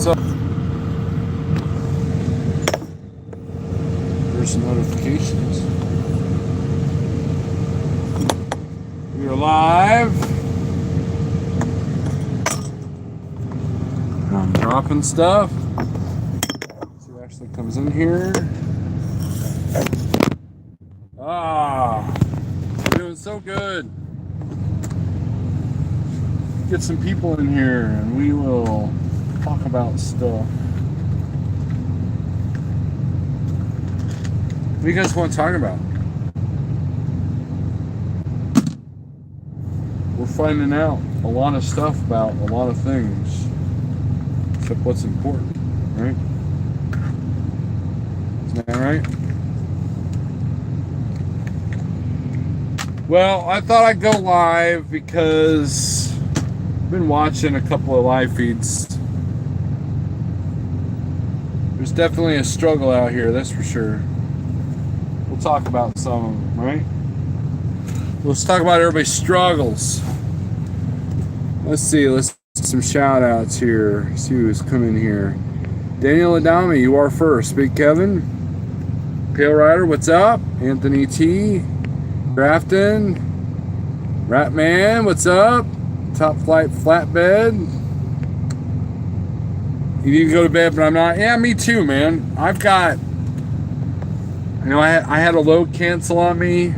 what's up? There's notifications. We're live. I'm dropping stuff. See who actually comes in here. We're doing so good. Get some people in here and we will talk about stuff. What do you guys want to talk about? We're finding out a lot of stuff about a lot of things, except what's important, right? Isn't that right? Well, I thought I'd go live because I've been watching a couple of live feeds. There's definitely a struggle out here, that's for sure. We'll talk about some of them, right? Let's talk about everybody's struggles. Let's see, let's get some shout outs here. See who's coming here. Daniel Adami, you are first. Big Kevin. Pale Rider, what's up? Anthony T. Grafton. Ratman, what's up? Top Flight Flatbed. You need to go to bed, but I'm not. Yeah, me too, man. I've got, you know, I had a load cancel on me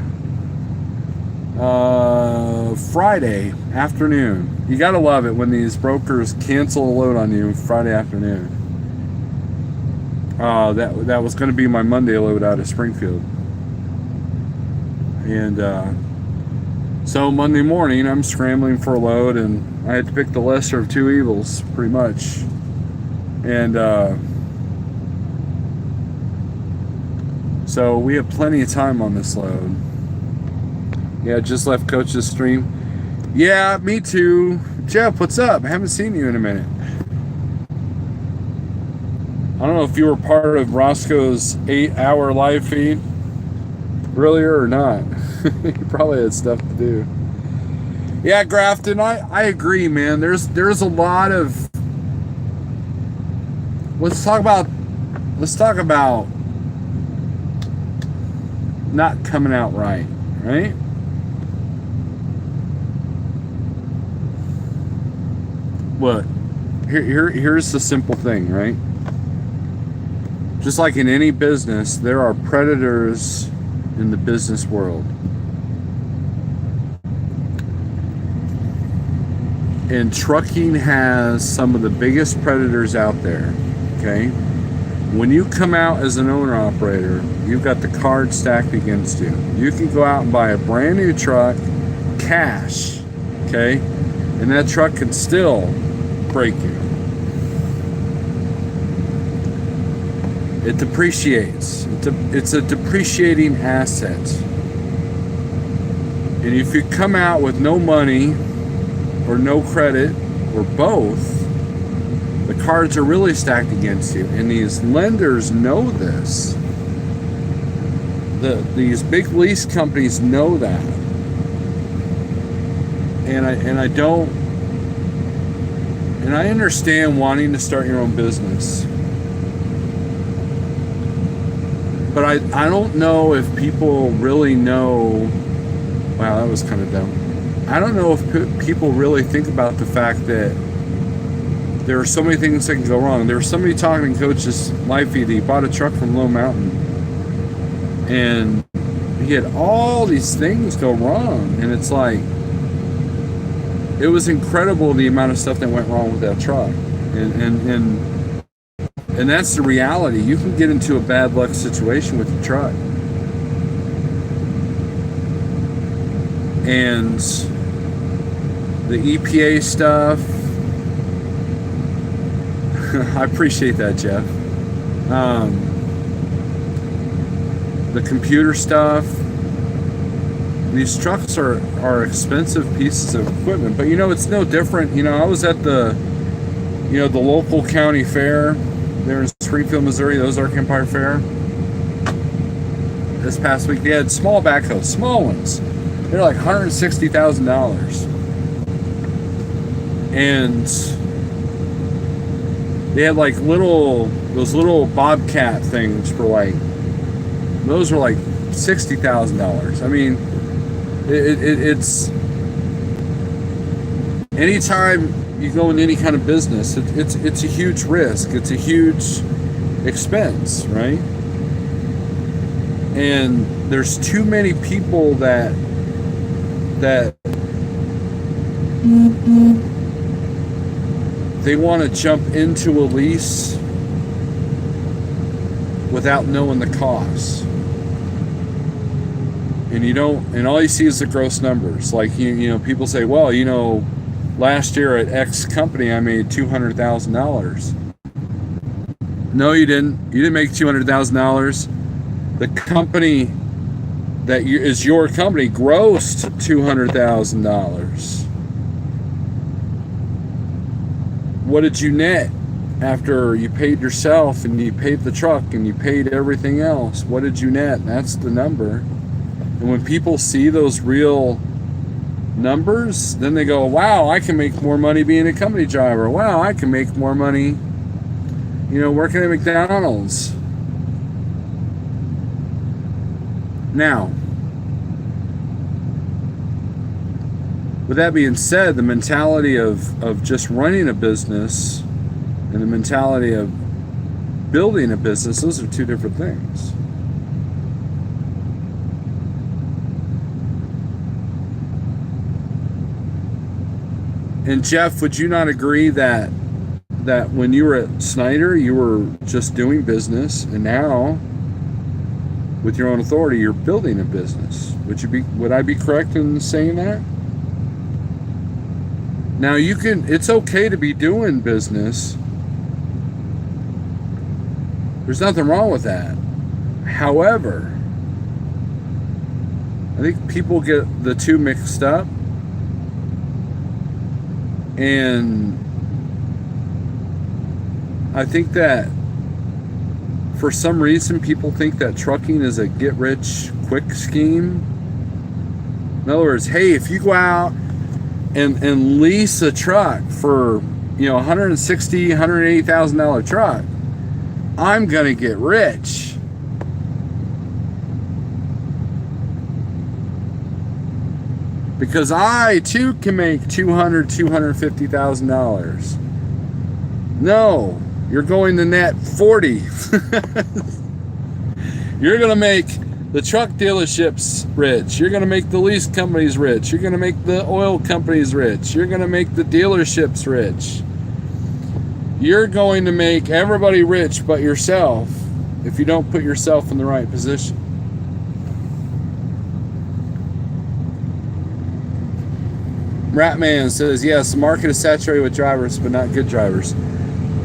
Friday afternoon. You gotta love it when these brokers cancel a load on you Friday afternoon. That was going to be my Monday load out of Springfield, and so Monday morning I'm scrambling for a load, and I had to pick the lesser of two evils, pretty much. And so we have plenty of time on this load. Yeah, just left Coach's stream. Yeah, me too. Jeff, what's up? I haven't seen you in a minute. I don't know if you were part of Roscoe's 8-hour live feed earlier or not. You probably had stuff to do. Yeah, Grafton, I agree, man. There's a lot of. Let's talk about not coming out right, right? What? Here's the simple thing, right? Just like in any business, there are predators in the business world. And trucking has some of the biggest predators out there, okay? When you come out as an owner-operator, you've got the cards stacked against you. You can go out and buy a brand new truck, cash, okay? And that truck can still break you. It depreciates. It's a depreciating asset. And if you come out with no money or no credit or both, the cards are really stacked against you. And these lenders know this. These big lease companies know that. And I understand wanting to start your own business. But I don't know if people really know. Wow, that was kind of dumb. I don't know if people really think about the fact that there are so many things that can go wrong. There was somebody talking in Coach's live feed that he bought a truck from Low Mountain, and he had all these things go wrong, and it's like, it was incredible the amount of stuff that went wrong with that truck, and that's the reality. You can get into a bad luck situation with your truck. And the EPA stuff, I appreciate that, Jeff. The computer stuff, these trucks are expensive pieces of equipment, but you know, it's no different. You know, I was at the local county fair there in Springfield, Missouri, the Ozark Empire Fair. This past week, they had small backhoes, small ones. They're like $160,000. And They had like those little Bobcat things for like, those were like $60,000. I mean, it's anytime you go into any kind of business, it's a huge risk. It's a huge expense, right? And there's too many people that they want to jump into a lease without knowing the costs. And you don't, and all you see is the gross numbers. Like, you know, people say, well, you know, last year at X company I made $200,000. No, you didn't. You didn't make $200,000. The company that is your company grossed $200,000. What did you net after you paid yourself and you paid the truck and you paid everything else? What did you net? That's the number. And when people see those real numbers, then they go, wow, I can make more money being a company driver. Wow, I can make more money, you know, working at McDonald's. Now, with that being said, the mentality of just running a business and the mentality of building a business, those are two different things. And Jeff, would you not agree that when you were at Snyder, you were just doing business, and now with your own authority, you're building a business? Would I be correct in saying that? Now it's okay to be doing business. There's nothing wrong with that. However, I think people get the two mixed up. And I think that for some reason people think that trucking is a get-rich-quick scheme. In other words, hey, if you go out and lease a truck for, you know, $160,000, $180,000 truck, I'm gonna get rich. Because I too can make $250,000. No, you're going to net 40. You're gonna make the truck dealerships rich. You're gonna make the lease companies rich. You're gonna make the oil companies rich. You're gonna make the dealerships rich. You're going to make everybody rich but yourself if you don't put yourself in the right position. Ratman says, yes, the market is saturated with drivers, but not good drivers.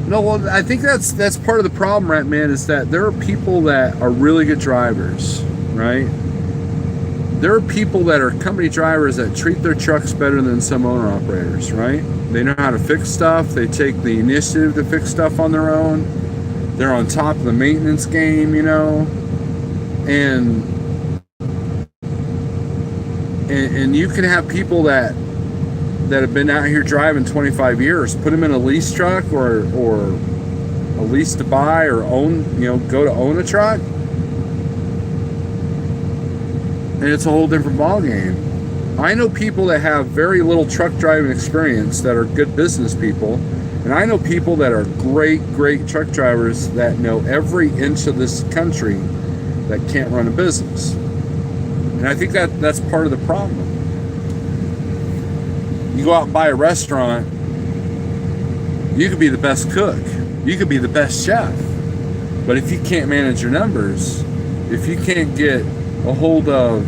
No, well, I think that's part of the problem, Ratman, is that there are people that are really good drivers, right? There are people that are company drivers that treat their trucks better than some owner-operators, right? They know how to fix stuff. They take the initiative to fix stuff on their own. They're on top of the maintenance game, you know? And you can have people that have been out here driving 25 years, put them in a lease truck or a lease to buy or own, you know, go to own a truck, and it's a whole different ballgame. I know people that have very little truck driving experience that are good business people, and I know people that are great truck drivers that know every inch of this country that can't run a business. And I think that's part of the problem. You go out and buy a restaurant, you could be the best cook, you could be the best chef, but if you can't manage your numbers, if you can't get a hold of,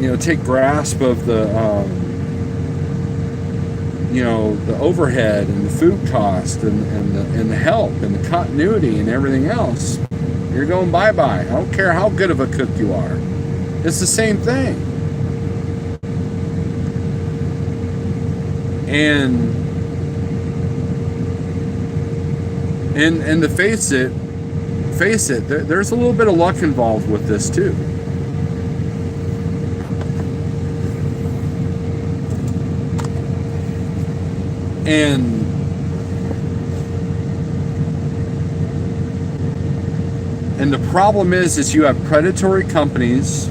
you know, take grasp of the, you know, the overhead and the food cost and the help and the continuity and everything else, you're going bye-bye. I don't care how good of a cook you are. It's the same thing. And to face it, there's a little bit of luck involved with this too. And And the problem is you have predatory companies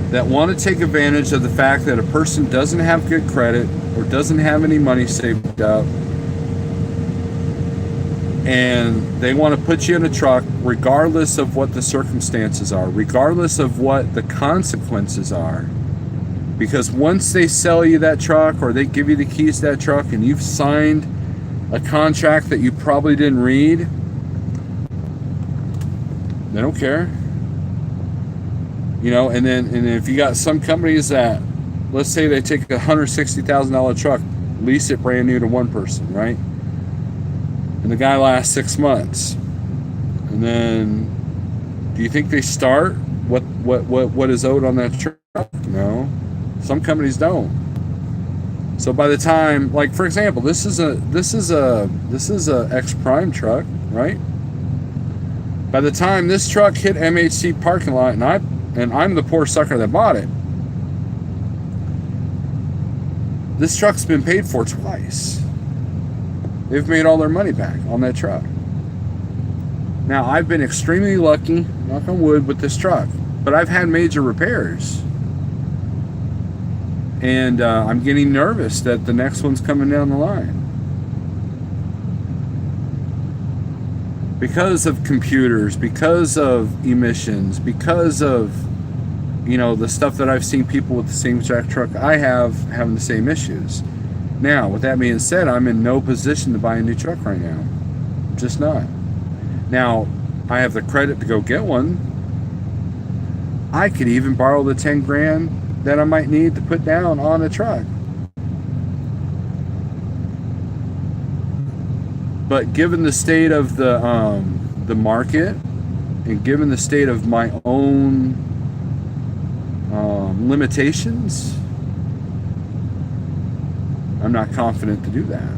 that want to take advantage of the fact that a person doesn't have good credit or doesn't have any money saved up, and they want to put you in a truck regardless of what the circumstances are, regardless of what the consequences are. Because once they sell you that truck or they give you the keys to that truck and you've signed a contract that you probably didn't read, they don't care. You know, and if you got some companies that, let's say they take a $160,000 truck, lease it brand new to one person, right? And the guy lasts 6 months. And then, do you think they start what is owed on that truck? No. Some companies don't. So by the time, like for example, this is a X-Prime truck, right? By the time this truck hit MHC parking lot, and I'm the poor sucker that bought it, this truck's been paid for twice. They've made all their money back on that truck. Now, I've been extremely lucky, knock on wood, with this truck, but I've had major repairs. And I'm getting nervous that the next one's coming down the line. Because of computers, because of emissions, because of, you know, the stuff that I've seen people with the same exact truck I have having the same issues. Now, with that being said, I'm in no position to buy a new truck right now. Just not. Now, I have the credit to go get one. I could even borrow the 10 grand that I might need to put down on a truck. But given the state of the market, and given the state of my own limitations, I'm not confident to do that.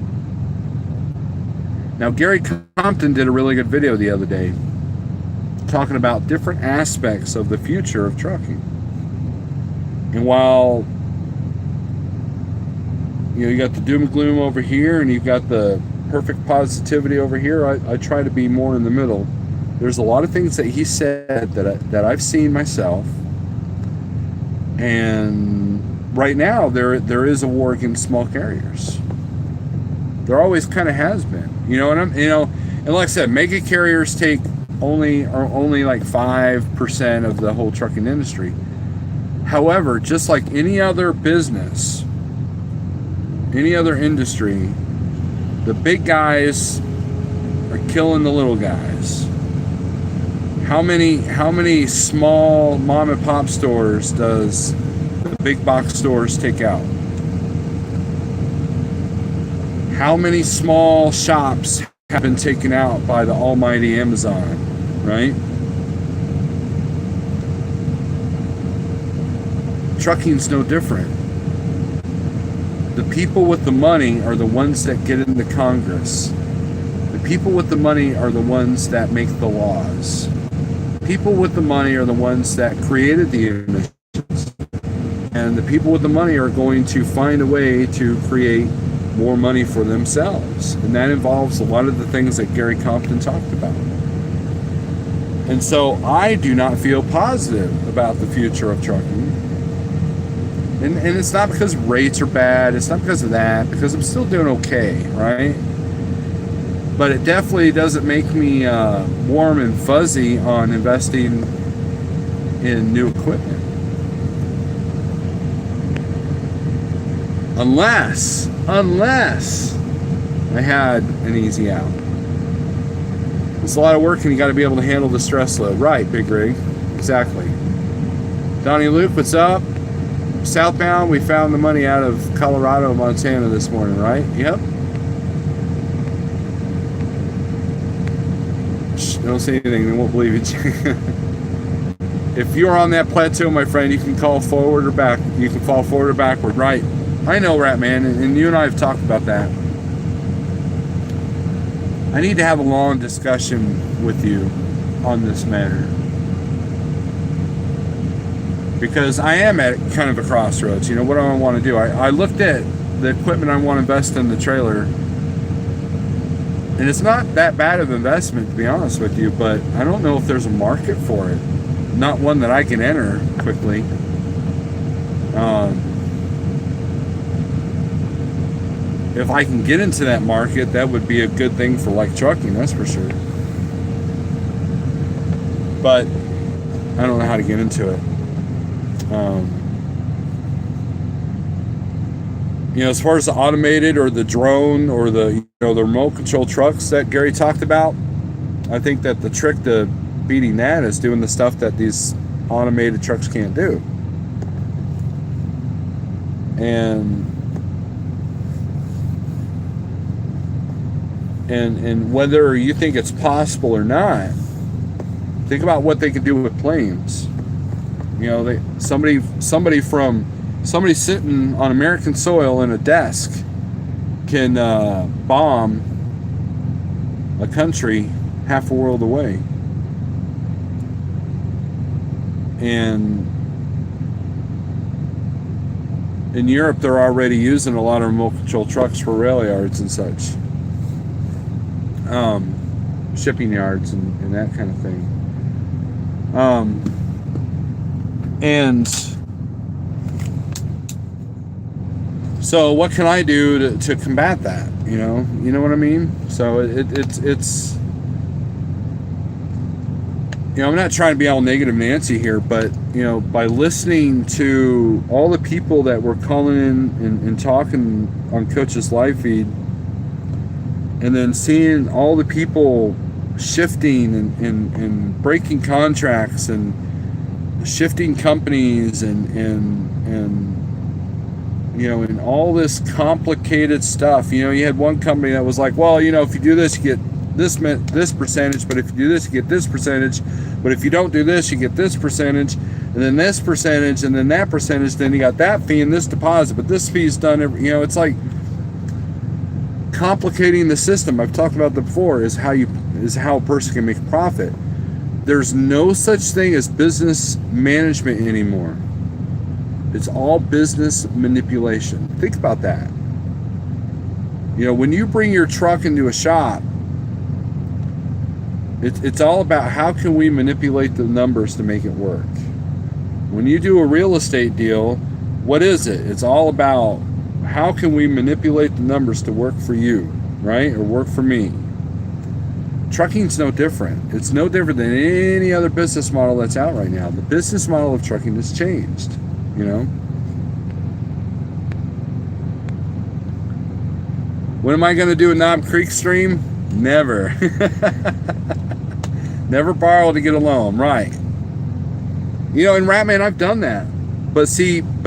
Now, Gary Compton did a really good video the other day talking about different aspects of the future of trucking. And while, you know, you got the doom and gloom over here and you've got the perfect positivity over here, I try to be more in the middle. There's a lot of things that he said that I've seen myself, and right now there is a war against small carriers. There always kind of has been, you know. And like I said, mega carriers take only like 5% of the whole trucking industry. However, just like any other business, any other industry, the big guys are killing the little guys. How many small mom and pop stores does the big box stores take out? How many small shops have been taken out by the almighty Amazon, right? Trucking's no different. The people with the money are the ones that get into Congress. The people with the money are the ones that make the laws. People with the money are the ones that created the emissions. And the people with the money are going to find a way to create more money for themselves. And that involves a lot of the things that Gary Compton talked about. And so I do not feel positive about the future of trucking. And it's not because rates are bad, it's not because of that, because I'm still doing okay, right? But it definitely doesn't make me warm and fuzzy on investing in new equipment. Unless I had an easy out. It's a lot of work and you got to be able to handle the stress load. Right, Big Rig. Exactly. Donnie Luke, what's up? Southbound, we found the money out of Colorado, Montana this morning, right? Yep. Shh, don't say anything, they won't believe it. If you're on that plateau, my friend, you can call forward or back. You can fall forward or backward, right? I know, Ratman, and you and I have talked about that. I need to have a long discussion with you on this matter. Because I am at kind of a crossroads. You know, what do I want to do? I looked at the equipment I want to invest in the trailer. And it's not that bad of an investment, to be honest with you, but I don't know if there's a market for it. Not one that I can enter quickly. If I can get into that market, that would be a good thing for like trucking, that's for sure. But I don't know how to get into it. As far as the automated or the drone or the the remote control trucks that Gary talked about, I think that the trick to beating that is doing the stuff that these automated trucks can't do. And whether you think it's possible or not, think about what they could do with planes. Somebody sitting on American soil in a desk can bomb a country half a world away. And in Europe, they're already using a lot of remote control trucks for rail yards and such. Shipping yards and that kind of thing. And so what can I do to combat that? You know what I mean? So it's I'm not trying to be all negative Nancy here, but by listening to all the people that were calling in and talking on Coach's live feed, and then seeing all the people shifting and breaking contracts and shifting companies and all this complicated stuff. You had one company that was like, well, if you do this, you get this percentage, but if you do this, you get this percentage, but if you don't do this, you get this percentage, and then this percentage, and then that percentage, then you got that fee and this deposit, but this fee is done it's like complicating the system. I've talked about that before, is how a person can make a profit. There's no such thing as business management anymore. It's all business manipulation. Think about that. When you bring your truck into a shop, it's all about how can we manipulate the numbers to make it work. When you do a real estate deal, what is it? It's all about how can we manipulate the numbers to work for you, right? Or work for me. Trucking's no different. It's no different than any other business model that's out right now. The business model of trucking has changed, When am I going to do a Knob Creek stream? Never. Never borrow to get a loan, right? In Ratman, I've done that. But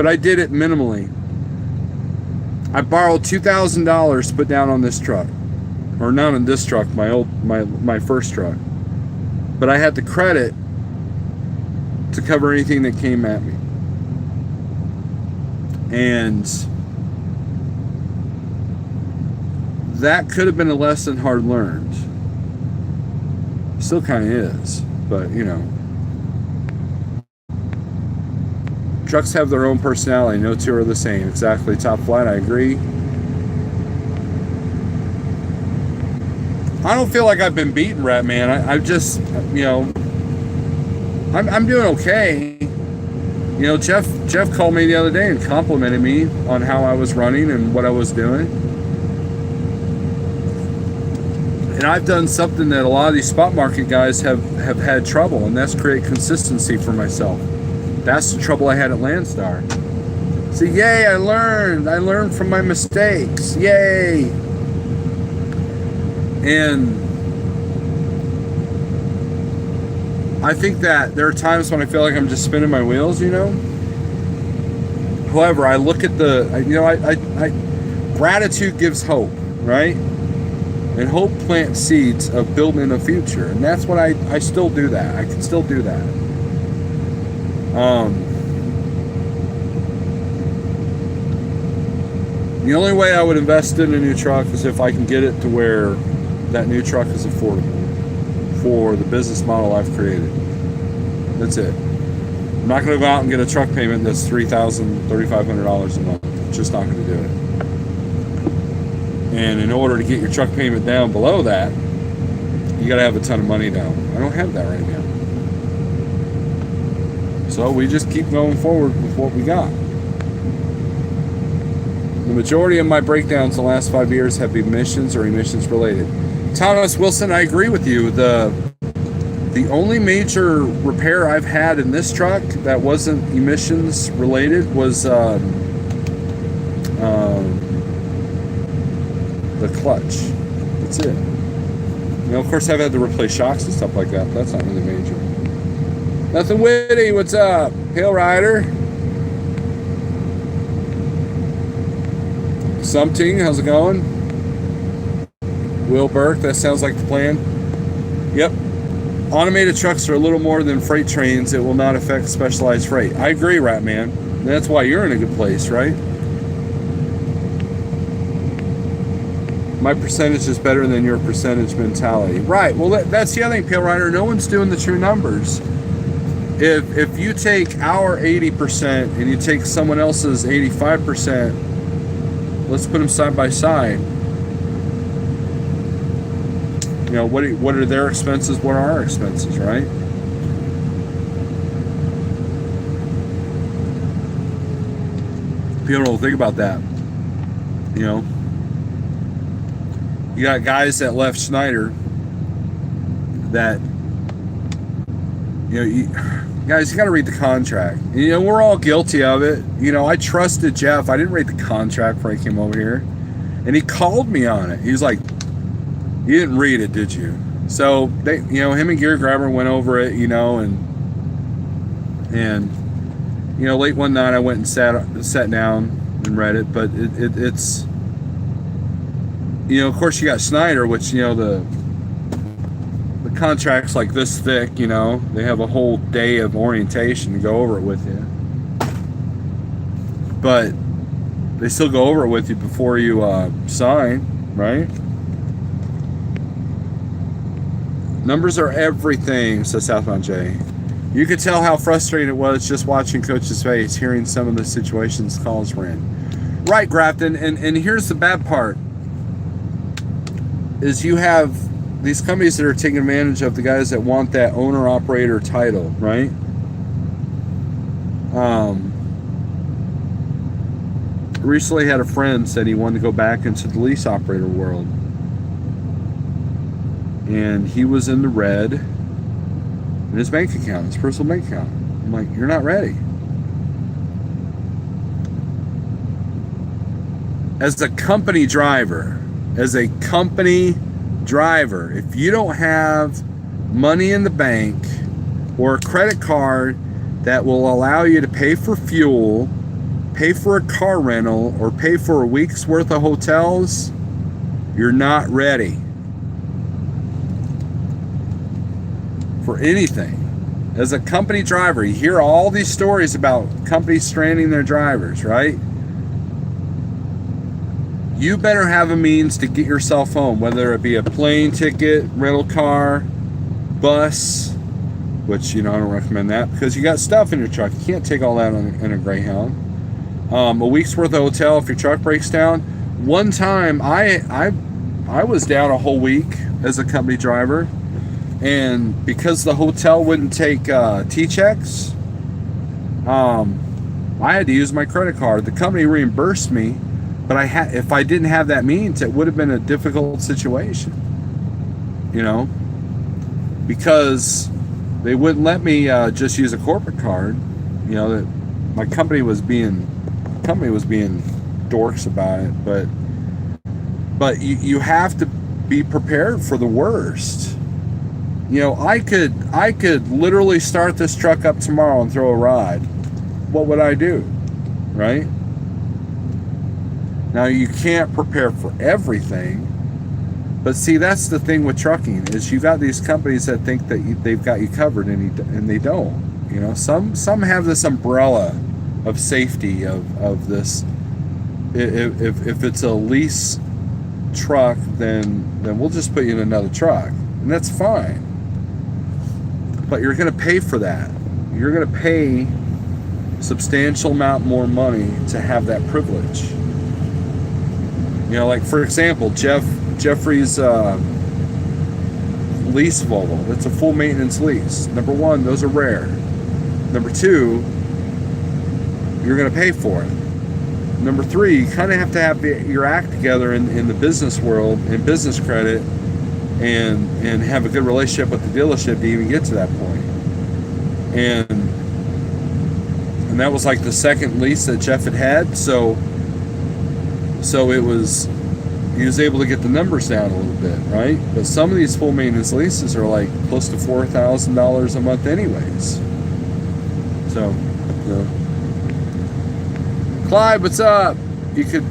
I did it minimally. I borrowed $2,000 to put down on this truck. Or not on this truck, my first truck. But I had the credit to cover anything that came at me. And that could have been a lesson hard learned. Still kind of is, but trucks have their own personality. No two are the same. Exactly. Top Flight, I agree. I don't feel like I've been beaten, Rat Man. I just, I'm doing okay. Jeff called me the other day and complimented me on how I was running and what I was doing. And I've done something that a lot of these spot market guys have had trouble, and that's create consistency for myself. That's the trouble I had at Landstar. So yay, I learned from my mistakes. Yay. And I think that there are times when I feel like I'm just spinning my wheels, However, I look at gratitude gives hope, right? And hope plants seeds of building a future. And that's what I still do that. I can still do that. The only way I would invest in a new truck is if I can get it to where that new truck is affordable for the business model I've created. That's it. I'm not going to go out and get a truck payment that's $3,000, $3,500 a month. It's just not going to do it. And in order to get your truck payment down below that, you got to have a ton of money down. I don't have that right now. So we just keep going forward with what we got. The majority of my breakdowns in the last 5 years have been emissions or emissions related. Thomas Wilson, I agree with you. The only major repair I've had in this truck that wasn't emissions related was the clutch. That's it. You know, of course, I've had to replace shocks and stuff like that, but that's not really major. Nothing witty. What's up, Hail Rider? Something. How's it going? Will Burke. That sounds like the plan. Yep. Automated trucks are a little more than freight trains. It will not affect specialized freight. I agree, Ratman. That's why you're in a good place, right? My percentage is better than your percentage mentality. Right. Well, that's the other thing, Pale Rider. No one's doing the true numbers. If you take our 80% and you take someone else's 85%, let's put them side by side. You know, what are their expenses? What are our expenses, right? People don't think about that. You know, you got guys that left Schneider that, you guys, you got to read the contract. You know, we're all guilty of it. You know, I trusted Jeff. I didn't read the contract before I came over here. And he called me on it. He was like, you didn't read it, did you? So, they, you know, him and Gear Grabber went over it, you know, and you know, late one night I went and sat down and read it. But it's, you know, of course you got Schneider, which, you know, the contract's like this thick, you know. They have a whole day of orientation to go over it with you. But they still go over it with you before you sign, right? Numbers are everything, says Southbound Jay. You could tell how frustrating it was just watching Coach's face, hearing some of the situations calls were in. Right, Grafton, and here's the bad part, is you have these companies that are taking advantage of the guys that want that owner-operator title, right? Recently had a friend said he wanted to go back into the lease operator world. And he was in the red in his bank account, his personal bank account. I'm like, you're not ready. As a company driver, if you don't have money in the bank or a credit card that will allow you to pay for fuel, pay for a car rental, or pay for a week's worth of hotels, you're not ready for anything. As a company driver, you hear all these stories about companies stranding their drivers, right? You better have a means to get yourself home, whether it be a plane ticket, rental car, bus, which, you know, I don't recommend that because you got stuff in your truck. You can't take all that in a Greyhound. A week's worth of hotel if your truck breaks down. One time, I was down a whole week as a company driver, and because the hotel wouldn't take T-checks, I had to use my credit card. The company reimbursed me, but if I didn't have that means, it would have been a difficult situation, you know, because they wouldn't let me just use a corporate card. You know, that my company was being dorks about it, but you have to be prepared for the worst. You know, I could literally start this truck up tomorrow and throw a rod. What would I do, right? Now, you can't prepare for everything, but see, that's the thing with trucking, is you got these companies that think that they've got you covered, and they don't. You know, some have this umbrella of safety of this. If it's a lease truck, then we'll just put you in another truck, and that's fine. But you're going to pay for that. You're going to pay substantial amount more money to have that privilege. You like for example, Jeffrey's lease Volvo. That's a full maintenance lease. Number one, those are rare. Number two, you're going to pay for it. Number three, you kind of have to have your act together in the business world, in business credit, and have a good relationship with the dealership to even get to that point. And that was like the second lease that Jeff had. So it was, he was able to get the numbers down a little bit, right? But some of these full maintenance leases are like close to $4,000 a month anyways. So, Clyde, what's up? You could,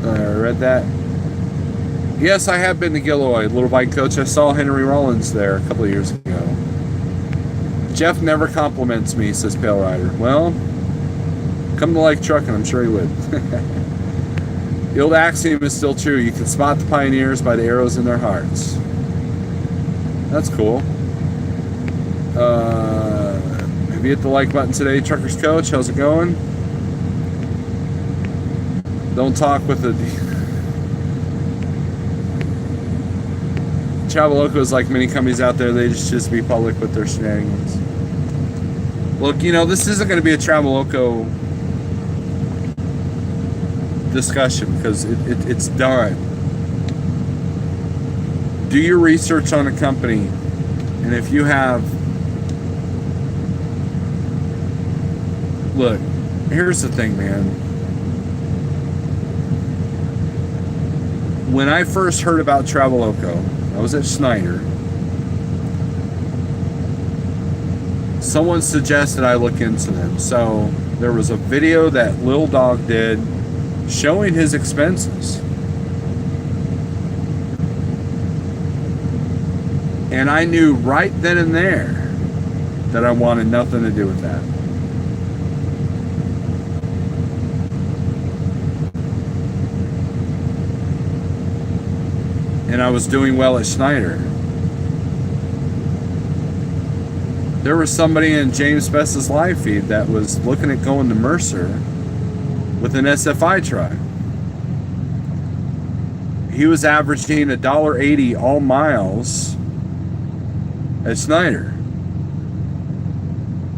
read that. Yes, I have been to Gilroy, Little Bike Coach. I saw Henry Rollins there a couple of years ago. Jeff never compliments me, says Pale Rider. Well, come to Like Trucking, I'm sure he would. The old axiom is still true. You can spot the pioneers by the arrows in their hearts. That's cool. Have you hit the like button today, Truckers Coach? How's it going? Don't talk with the... Travel Locos, like many companies out there, they just be public with their shenanigans. Look, this isn't going to be a Travel Loco discussion because it's done. Do your research on a company, and if you have... Look, here's the thing, man. When I first heard about Travel Loco, I was at Schneider. Someone suggested I look into them. So there was a video that Lil Dog did showing his expenses. And I knew right then and there that I wanted nothing to do with that. And I was doing well at Schneider. There was somebody in James Best's live feed that was looking at going to Mercer with an SFI truck. He was averaging $1.80 all miles at Schneider.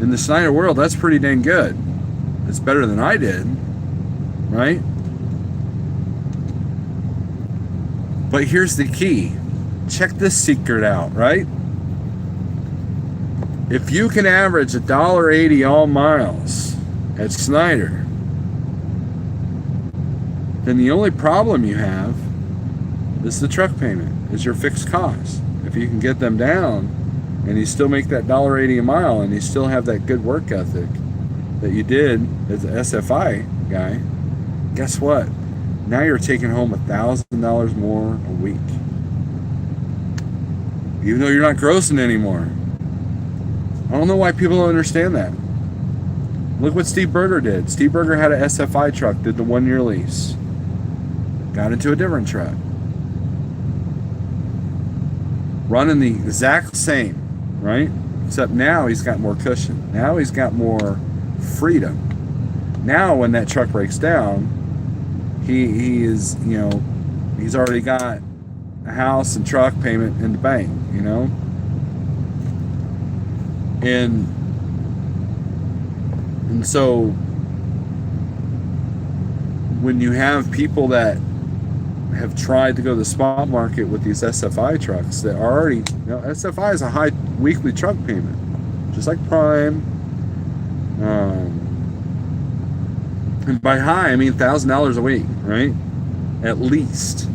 In the Schneider world, that's pretty dang good. It's better than I did, right? But here's the key. Check this secret out, right? If you can average $1.80 all miles at Schneider, then the only problem you have is the truck payment, is your fixed costs. If you can get them down and you still make that $1.80 a mile and you still have that good work ethic that you did as an SFI guy, guess what? Now you're taking home $1,000 more a week. Even though you're not grossing anymore. I don't know why people don't understand that. Look what Steve Berger did. Steve Berger had an SFI truck, did the 1-year lease. Got into a different truck. Running the exact same, right? Except now he's got more cushion. Now he's got more freedom. Now when that truck breaks down, he is, he's already got a house and truck payment in the bank, And so when you have people that have tried to go to the spot market with these SFI trucks that are already, SFI is a high weekly truck payment, just like Prime. And by high, I mean $1,000 a week, right? At least.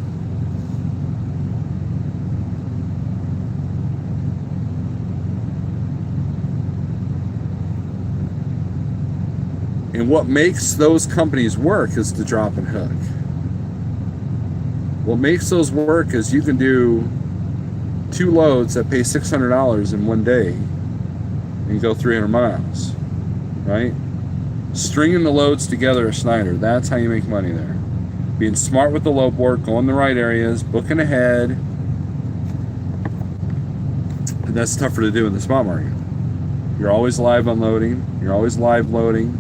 And what makes those companies work is the drop and hook. What makes those work is you can do 2 loads that pay $600 in one day and go 300 miles, right? Stringing the loads together at Schneider, that's how you make money there. Being smart with the load board, going the right areas, booking ahead. And that's tougher to do in the spot market. You're always live unloading. You're always live loading.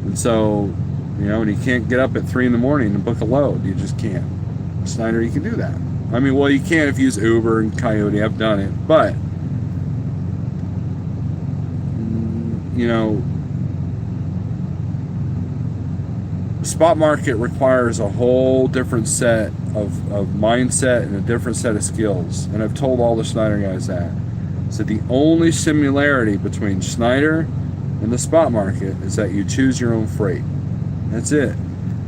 And so, You know, and you can't get up at 3 in the morning and book a load. You just can't. Snyder, you can do that. I mean, well, you can if you use Uber and Coyote. I've done it. But, you know, the spot market requires a whole different set of mindset and a different set of skills. And I've told all the Schneider guys that. So the only similarity between Schneider and the spot market is that you choose your own freight. That's it.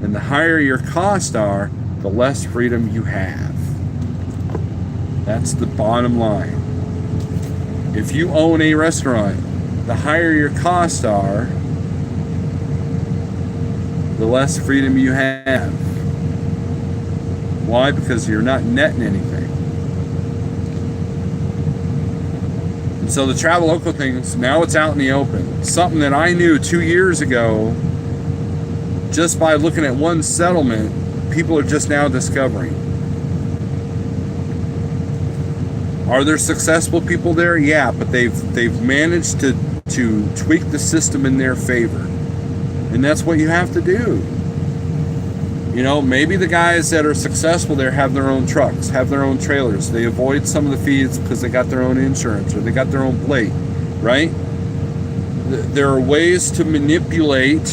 And the higher your costs are, the less freedom you have. That's the bottom line. If you own a restaurant, the higher your costs are, the less freedom you have. Why? Because you're not netting anything. And so the travel local things, now it's out in the open. Something that I knew 2 years ago, just by looking at one settlement, people are just now discovering. Are there successful people there? Yeah, but they've managed to tweak the system in their favor. And that's what you have to do. You know, maybe the guys that are successful there have their own trucks, have their own trailers. They avoid some of the fees because they got their own insurance or they got their own plate, right? There are ways to manipulate,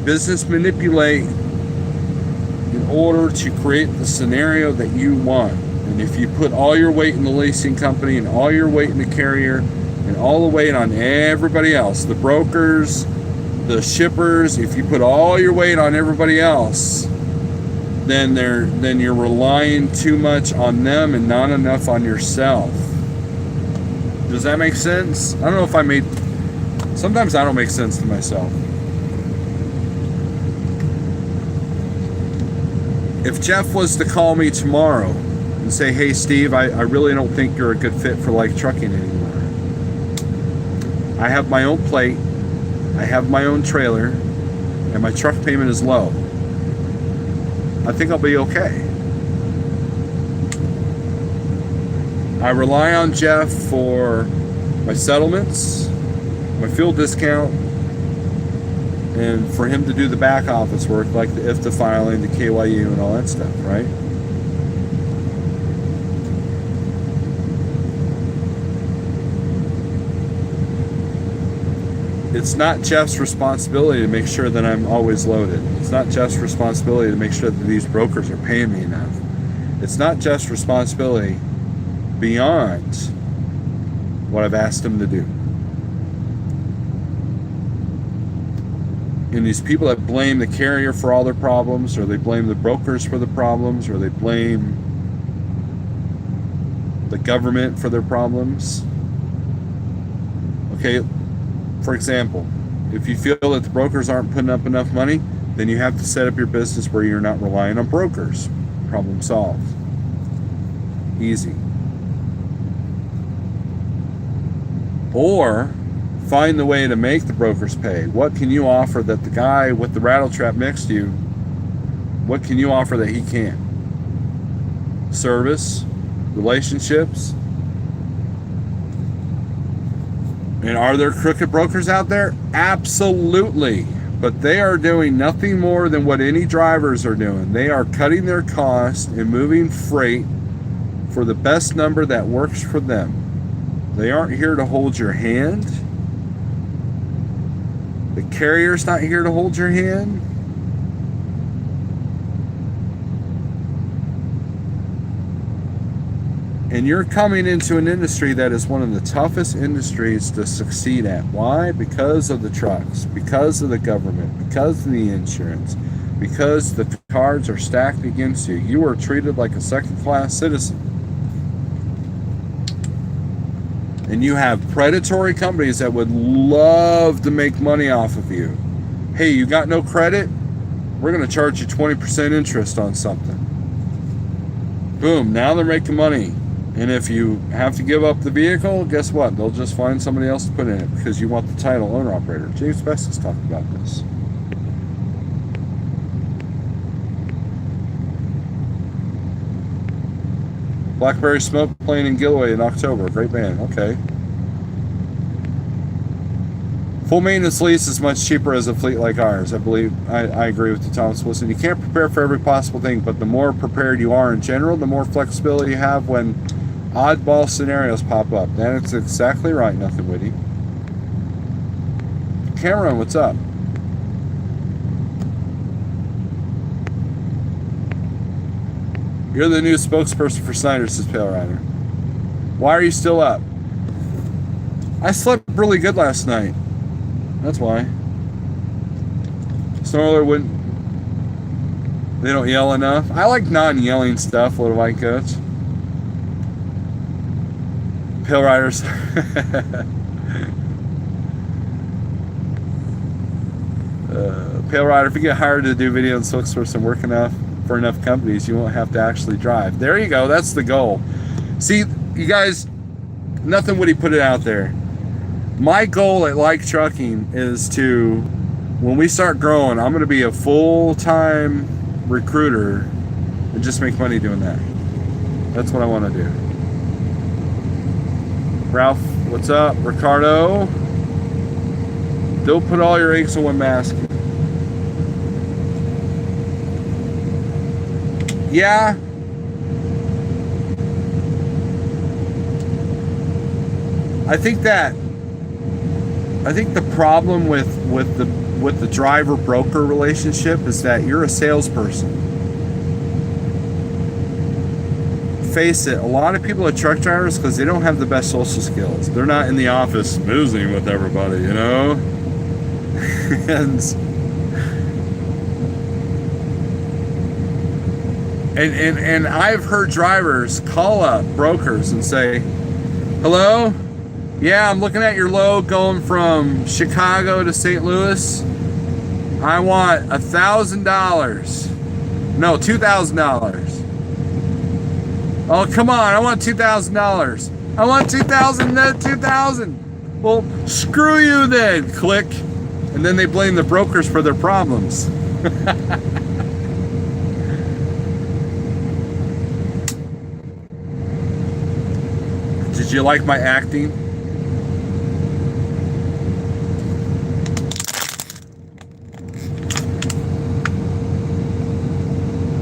business manipulate in order to create the scenario that you want. And if you put all your weight in the leasing company and all your weight in the carrier and all the weight on everybody else, the brokers, the shippers, if you put all your weight on everybody else, then you're relying too much on them and not enough on yourself. Does that make sense? I don't know if I made... Sometimes I don't make sense to myself. If Jeff was to call me tomorrow and say, hey Steve, I really don't think you're a good fit for like trucking anymore. I have my own plate, I have my own trailer, and my truck payment is low. I think I'll be okay. I rely on Jeff for my settlements, my fuel discount, and for him to do the back office work like the IFTA filing, the KYU, and all that stuff, right? It's not Jeff's responsibility to make sure that I'm always loaded. It's not Jeff's responsibility to make sure that these brokers are paying me enough. It's not Jeff's responsibility beyond what I've asked him to do. And these people that blame the carrier for all their problems, or they blame the brokers for the problems, or they blame the government for their problems. Okay, for example, if you feel that the brokers aren't putting up enough money, then you have to set up your business where you're not relying on brokers. Problem solved. Easy. Or find the way to make the brokers pay. What can you offer that the guy with the rattle trap next to you, what can you offer that he can't? Service, relationships. And are there crooked brokers out there? Absolutely. But they are doing nothing more than what any drivers are doing. They are cutting their costs and moving freight for the best number that works for them. They aren't here to hold your hand. The carrier's not here to hold your hand. And you're coming into an industry that is one of the toughest industries to succeed at. Why? Because of the trucks, because of the government, because of the insurance, because the cards are stacked against you. You are treated like a second-class citizen. And you have predatory companies that would love to make money off of you. Hey, you got no credit? We're going to charge you 20% interest on something. Boom, now they're making money. And if you have to give up the vehicle, guess what? They'll just find somebody else to put in it because you want the title owner-operator. James Best has talked about this. Blackberry Smoke playing in Gilroy in October. Great band. Okay. Full maintenance lease is much cheaper as a fleet like ours. I believe I agree with you, Thomas Wilson. You can't prepare for every possible thing, but the more prepared you are in general, the more flexibility you have when oddball scenarios pop up. That's exactly right, nothing witty. Cameron, what's up? You're the new spokesperson for Snyder, says Pale Rider. Why are you still up? I slept really good last night. That's why. Snorler wouldn't... They don't yell enough. I like non-yelling stuff, little white goats. Pale Riders. Pale Rider, if you get hired to do video and spokesperson work enough for enough companies, you won't have to actually drive. There you go. That's the goal. See, you guys, nothing would he put it out there. My goal at Like Trucking is to, when we start growing, I'm going to be a full-time recruiter and just make money doing that. That's what I want to do. Ralph, what's up? Ricardo, don't put all your eggs in one basket. Yeah. I think the problem with the driver broker relationship is that you're a salesperson. Face it, a lot of people are truck drivers because they don't have the best social skills. They're not in the office smoozing with everybody, you know? and I've heard drivers call up brokers and say, hello? Yeah, I'm looking at your load going from Chicago to St. Louis. I want $1,000. No, $2,000. Oh, come on, I want $2,000. I want $2,000. Well, screw you then. Click. And then they blame the brokers for their problems. Did you like my acting?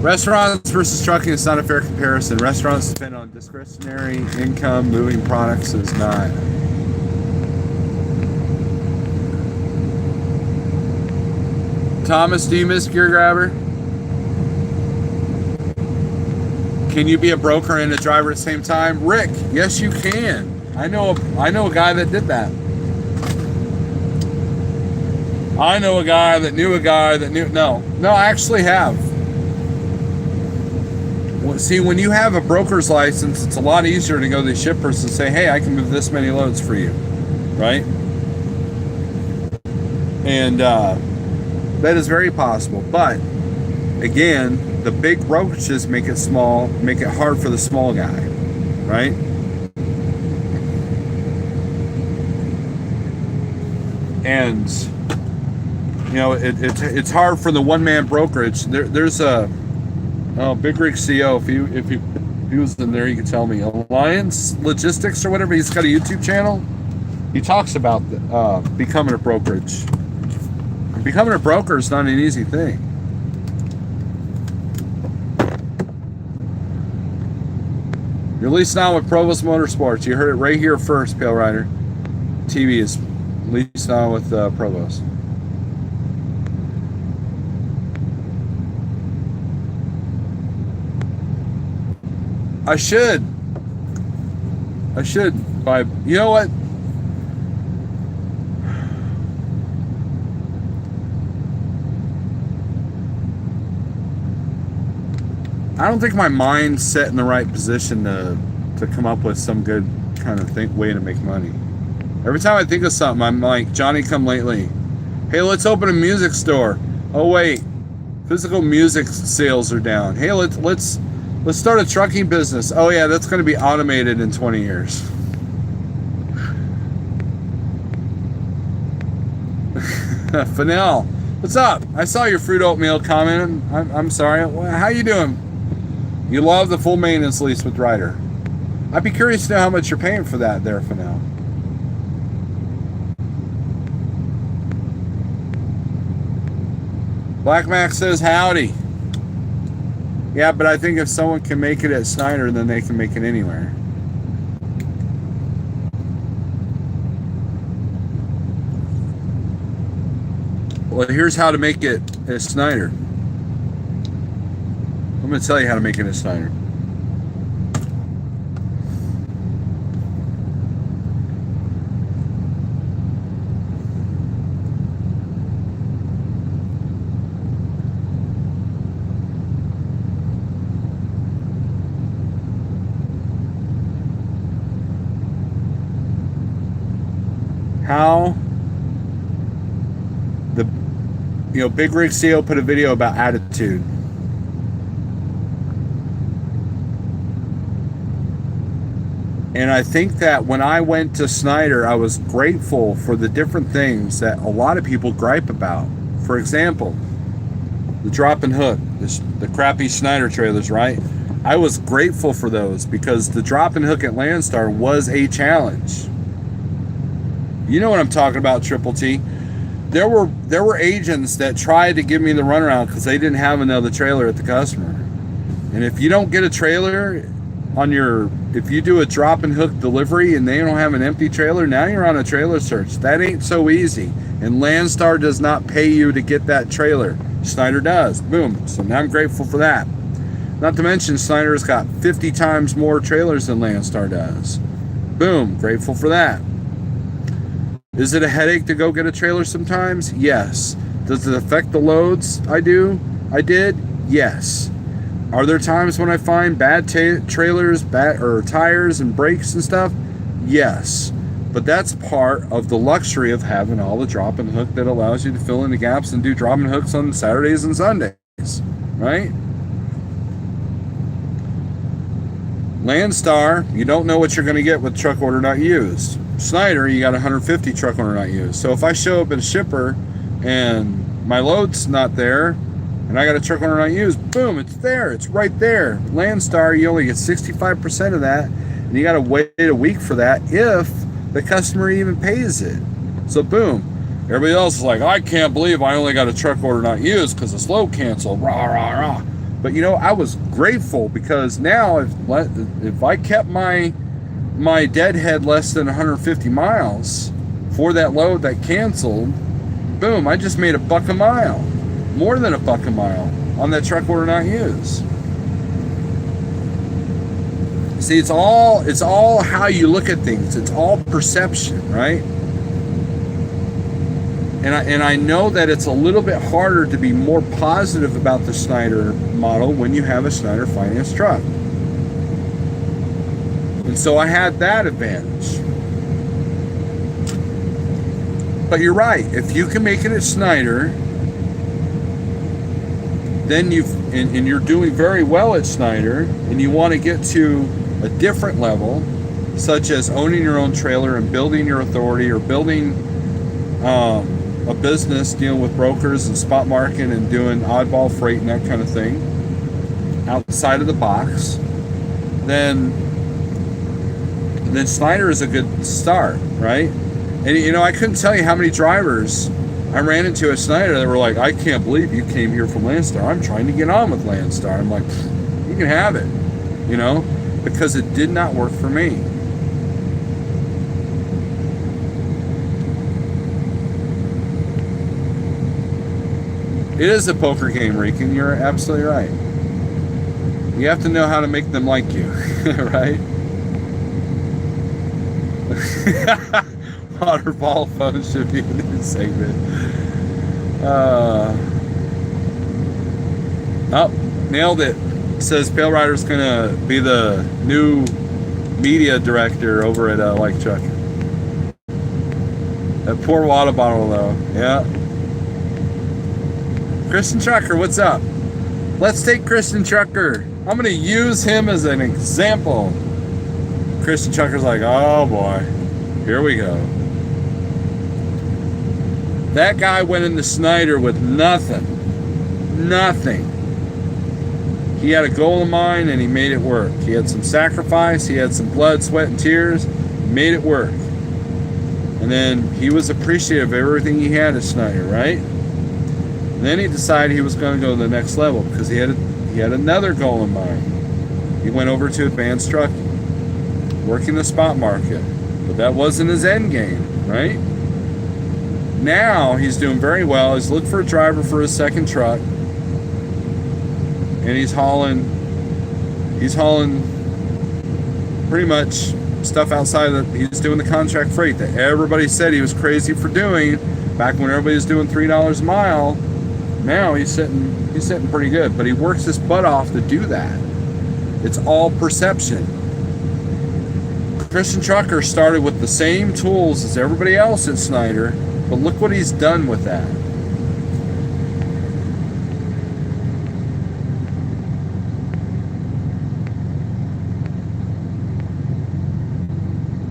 Restaurants versus trucking is not a fair comparison. Restaurants depend on discretionary income. Moving products is not. Thomas, do you miss Gear Grabber? Can you be a broker and a driver at the same time? Rick, yes you can. I know a guy that did that. I know a guy that knew a guy that knew. No, I actually have. See, when you have a broker's license, it's a lot easier to go to the shippers and say, hey, I can move this many loads for you, right? And that is very possible. But again, the big brokerages make it hard for the small guy, right? And you know, it's hard for the one-man brokerage. There's a Big Rig CEO, if he was in there, he could tell me. Alliance Logistics or whatever, he's got a YouTube channel. He talks about becoming a brokerage. Becoming a broker is not an easy thing. You're leased on with Provost Motorsports. You heard it right here first, Pale Rider. TV is leased on with Provost. I should buy. You know what? I don't think my mind's set in the right position to come up with some good kind of way to make money. Every time I think of something, I'm like, Johnny come lately. Hey, let's open a music store. Oh wait, physical music sales are down. Hey, let's start a trucking business. Oh yeah, that's going to be automated in 20 years. Fennell, what's up? I saw your fruit oatmeal comment. I'm sorry. How you doing? You love the full maintenance lease with Ryder. I'd be curious to know how much you're paying for that there, Fennell. Black Max says howdy. Yeah, but I think if someone can make it at Snyder, then they can make it anywhere. Well, here's how to make it at Snyder. I'm going to tell you how to make it at Snyder. How the Big Rig CEO put a video about attitude. And I think that when I went to Snyder, I was grateful for the different things that a lot of people gripe about. For example, the drop and hook, the crappy Snyder trailers, right? I was grateful for those because the drop and hook at Landstar was a challenge. You know what I'm talking about, Triple T. There were agents that tried to give me the runaround because they didn't have another trailer at the customer. And if you don't get a trailer if you do a drop and hook delivery and they don't have an empty trailer, now you're on a trailer search. That ain't so easy. And Landstar does not pay you to get that trailer. Snyder does. Boom. So now I'm grateful for that. Not to mention Snyder's got 50 times more trailers than Landstar does. Boom. Grateful for that. Is it a headache to go get a trailer sometimes? Yes. Does it affect the loads I did? Yes. Are there times when I find bad trailers, or tires and brakes and stuff? Yes. But that's part of the luxury of having all the drop and hook that allows you to fill in the gaps and do drop and hooks on Saturdays and Sundays, right? Landstar, you don't know what you're going to get with truck order not used. Snyder, you got 150 truck order not used. So if I show up at a shipper and my load's not there, and I got a truck order not used, boom, it's there. It's right there. Landstar, you only get 65% of that, and you got to wait a week for that if the customer even pays it. So boom. Everybody else is like, I can't believe I only got a truck order not used because it's load canceled. Rah, rah, rah. But I was grateful because now if I kept my deadhead less than 150 miles for that load that canceled, boom, I just made $1 a mile. More than $1 a mile on that truck order not used. See, it's all how you look at things. It's all perception, right? And I know that it's a little bit harder to be more positive about the Snyder model when you have a Snyder finance truck. And so I had that advantage. But you're right. If you can make it at Snyder, then you're doing very well at Snyder, and you want to get to a different level, such as owning your own trailer and building your authority, or building a business dealing with brokers and spot market and doing oddball freight and that kind of thing outside of the box, then Snyder is a good start, right? And I couldn't tell you how many drivers I ran into at Snyder that were like, I can't believe you came here from Landstar. I'm trying to get on with Landstar. I'm like, you can have it, because it did not work for me. It is a poker game, Rican. You're absolutely right. You have to know how to make them like you, right? Waterball phone should be a new segment. Nailed it. Says Pale Rider's gonna be the new media director over at Like Truck. That poor water bottle though. Yeah. Christian Trucker, what's up? Let's take Christian Trucker. I'm gonna use him as an example. Christian Trucker's like, oh boy, here we go. That guy went into Snyder with nothing. He had a goal in mind and he made it work. He had some sacrifice, he had some blood, sweat, and tears, made it work. And then he was appreciative of everything he had at Snyder, right? And then he decided he was going to go to the next level because he had another goal in mind. He went over to advanced trucking, working the spot market. But that wasn't his end game, right? Now he's doing very well. He's looking for a driver for his second truck. And he's hauling pretty much stuff outside of he's doing the contract freight that everybody said he was crazy for doing back when everybody was doing $3 a mile. Now he's sitting pretty good, but he works his butt off to do that. It's all perception. Christian Trucker started with the same tools as everybody else at Snyder, but look what he's done with that.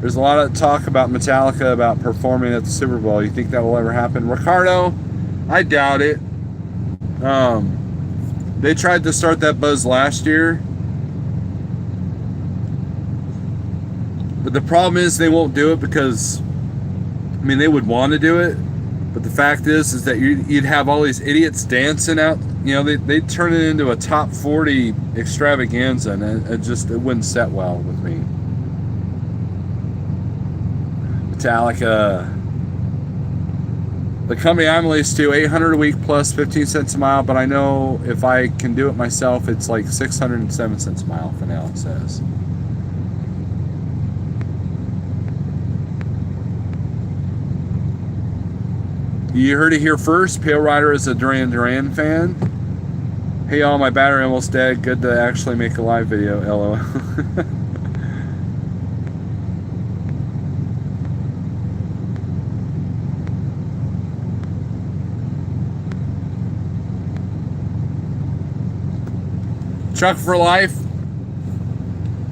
There's a lot of talk about Metallica about performing at the Super Bowl. You think that will ever happen? Ricardo, I doubt it. They tried to start that buzz last year. But the problem is they won't do it because, I mean, they would want to do it. But the fact is that you'd have all these idiots dancing out. You know, they'd turn it into a top 40 extravaganza, and it wouldn't set well with me. Metallica. The company I'm leased to, $800 a week plus 15 cents a mile, but I know if I can do it myself, it's like 607 cents a mile for now, it says. You heard it here first. Pale Rider is a Duran Duran fan. Hey y'all, my battery almost dead. Good to actually make a live video, LOL. Truck for life.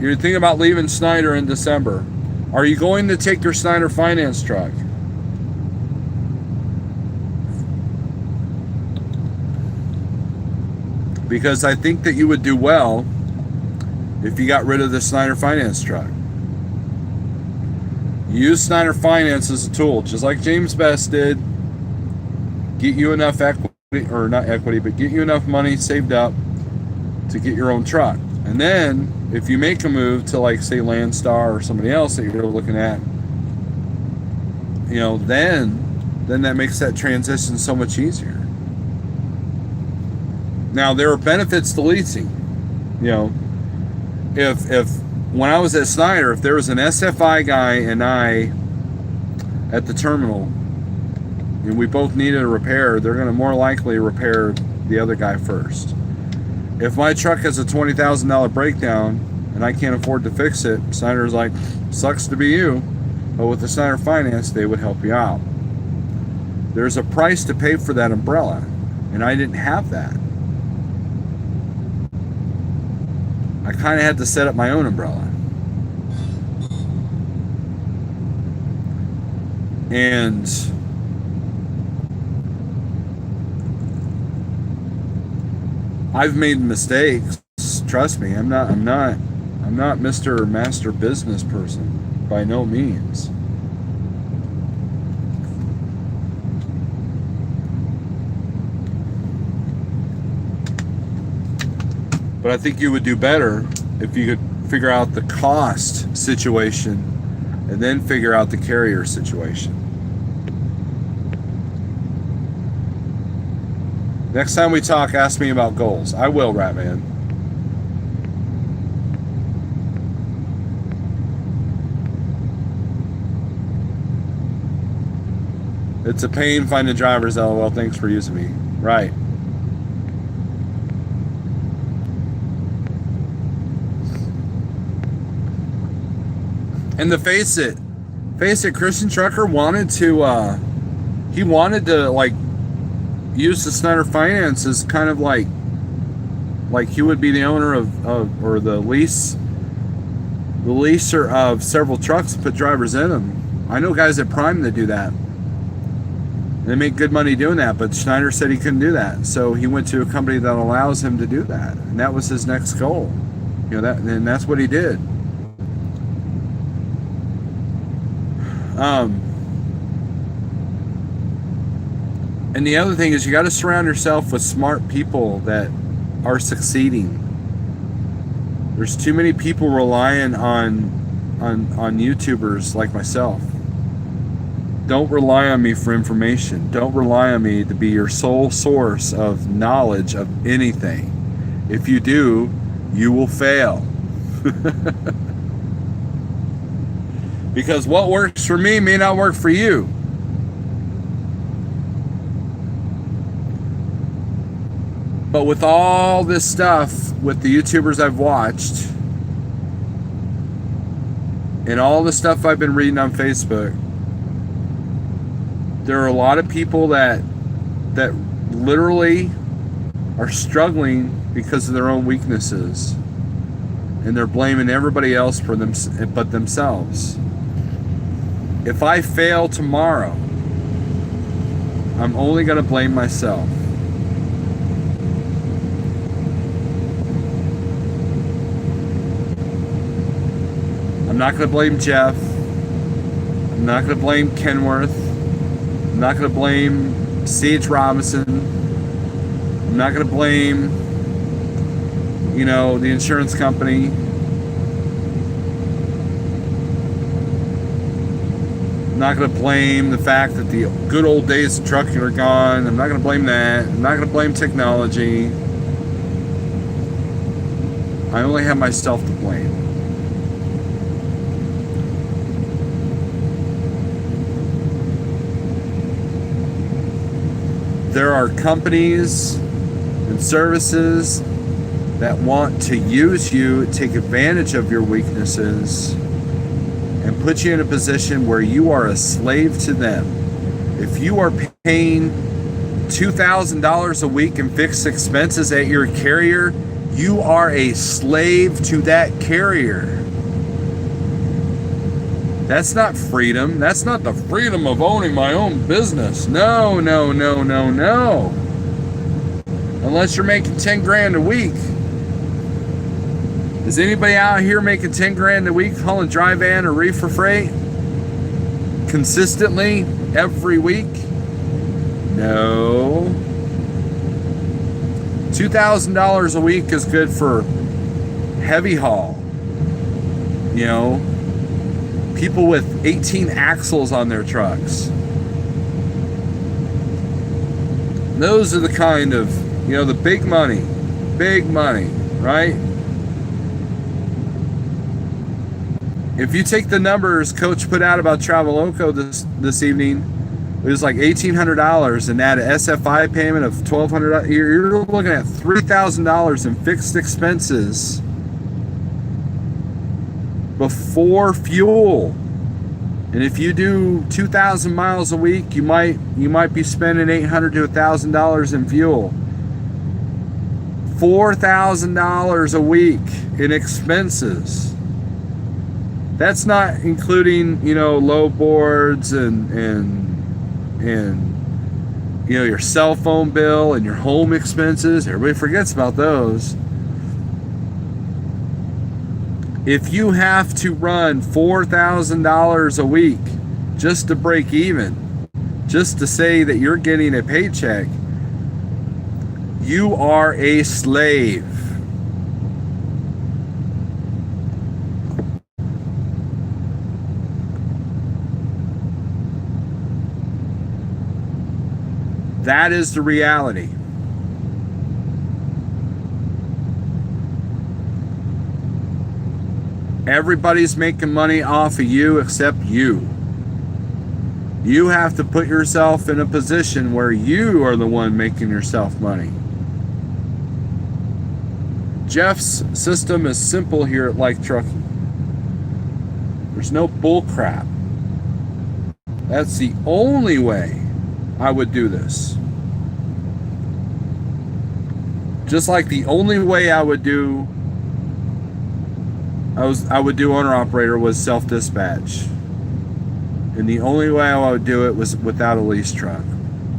You're thinking about leaving Snyder in December. Are you going to take your Snyder finance truck? Because I think that you would do well if you got rid of the Snyder finance truck. Use Snyder finance as a tool, just like James Best did. Get you enough equity, or not equity, but get you enough money saved up to get your own truck. And then if you make a move to, like, say Landstar or somebody else that you're looking at, you know, then that makes that transition so much easier. Now, there are benefits to leasing. You know, if when I was at Snyder, if there was an SFI guy and I at the terminal and we both needed a repair, they're going to more likely repair the other guy first. If my truck has a $20,000 breakdown and I can't afford to fix it, Snyder's like, sucks to be you. But with the Snyder finance, they would help you out. There's a price to pay for that umbrella, and I didn't have that. I kind of had to set up my own umbrella. And I've made mistakes. Trust me, I'm not Mr. Master Business person by no means. But I think you would do better if you could figure out the cost situation and then figure out the carrier situation. Next time we talk, ask me about goals. I will, Ratman. It's a pain finding drivers, LOL. Thanks for using me. Right. And to face it, Christian Trucker wanted to, like, use the Snyder Finance as kind of like he would be the owner of or the leaser of several trucks and put drivers in them. I know guys at Prime that do that. They make good money doing that, but Snyder said he couldn't do that. So he went to a company that allows him to do that. And that was his next goal. You know, and that's what he did. And And the other thing is you got to surround yourself with smart people that are succeeding. There's too many people relying on YouTubers like myself. Don't rely on me for information. Don't rely on me to be your sole source of knowledge of anything. If you do, you will fail. Because what works for me may not work for you. But with all this stuff, with the YouTubers I've watched, and all the stuff I've been reading on Facebook, there are a lot of people that literally are struggling because of their own weaknesses, and they're blaming everybody else for them but themselves. If I fail tomorrow, I'm only going to blame myself. I'm not going to blame Jeff. I'm not going to blame Kenworth. I'm not going to blame C.H. Robinson. I'm not going to blame, the insurance company. I'm not going to blame the fact that the good old days of trucking are gone. I'm not going to blame that. I'm not going to blame technology. I only have myself to blame. There are companies and services that want to use you, take advantage of your weaknesses, and put you in a position where you are a slave to them. If you are paying $2,000 a week in fixed expenses at your carrier, you are a slave to that carrier. That's not freedom. That's not the freedom of owning my own business. No, no, no, no, no. Unless you're making 10 grand a week. Is anybody out here making 10 grand a week hauling dry van or reefer freight consistently every week? No. $2,000 a week is good for heavy haul. People with 18 axles on their trucks. Those are the kind of, the big money, right? If you take the numbers Coach put out about Traveloco this evening, it was like $1,800 and add an SFI payment of $1,200. You're looking at $3,000 in fixed expenses before fuel. And if you do 2,000 miles a week, you might be spending $800 to $1,000 in fuel. $4,000 a week in expenses. That's not including, low boards and your cell phone bill and your home expenses. Everybody forgets about those. If you have to run $4,000 a week just to break even, just to say that you're getting a paycheck, you are a slave. That is the reality. Everybody's making money off of you except you. You have to put yourself in a position where you are the one making yourself money. Jeff's system is simple here at Like Trucking. There's no bull crap. That's the only way I would do this. Just like the only way I would do owner-operator was self-dispatch. And the only way I would do it was without a lease truck,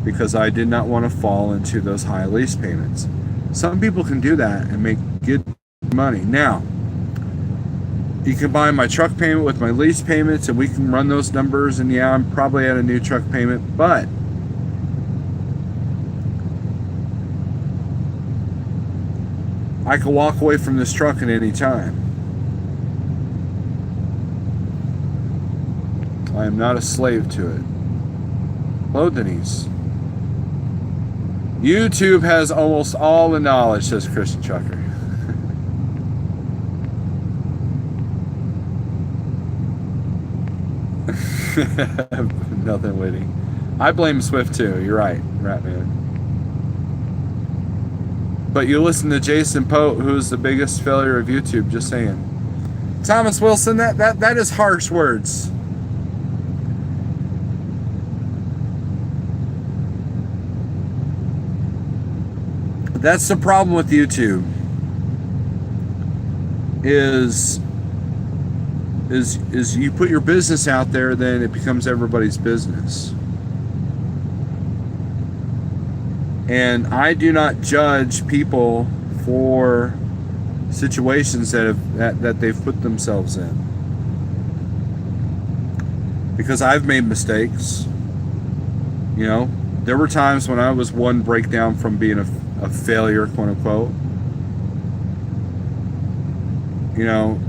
because I did not want to fall into those high lease payments. Some people can do that and make good money. Now, you combine my truck payment with my lease payments and we can run those numbers, and yeah, I'm probably at a new truck payment, but I could walk away from this truck at any time. I am not a slave to it. Hello, Denise. YouTube has almost all the knowledge, says Christian Chucker. Nothing witty. I blame Swift too. You're right, man. But you listen to Jason Pote, who's the biggest failure of YouTube. Just saying. Thomas Wilson, that is harsh words. That's the problem with YouTube. Is you put your business out there, then it becomes everybody's business. And I do not judge people for situations that they've put themselves in. Because I've made mistakes. You know, there were times when I was one breakdown from being a failure, quote unquote. You know,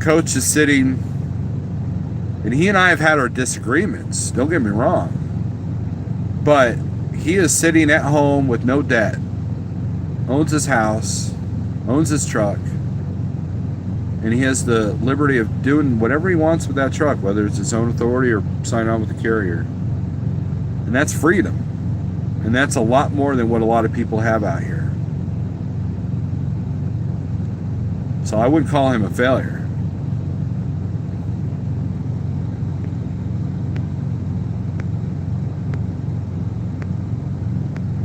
Coach is sitting, and he and I have had our disagreements, don't get me wrong, but he is sitting at home with no debt, owns his house, owns his truck, and he has the liberty of doing whatever he wants with that truck, whether it's his own authority or sign on with the carrier. And that's freedom. And that's a lot more than what a lot of people have out here. So I wouldn't call him a failure.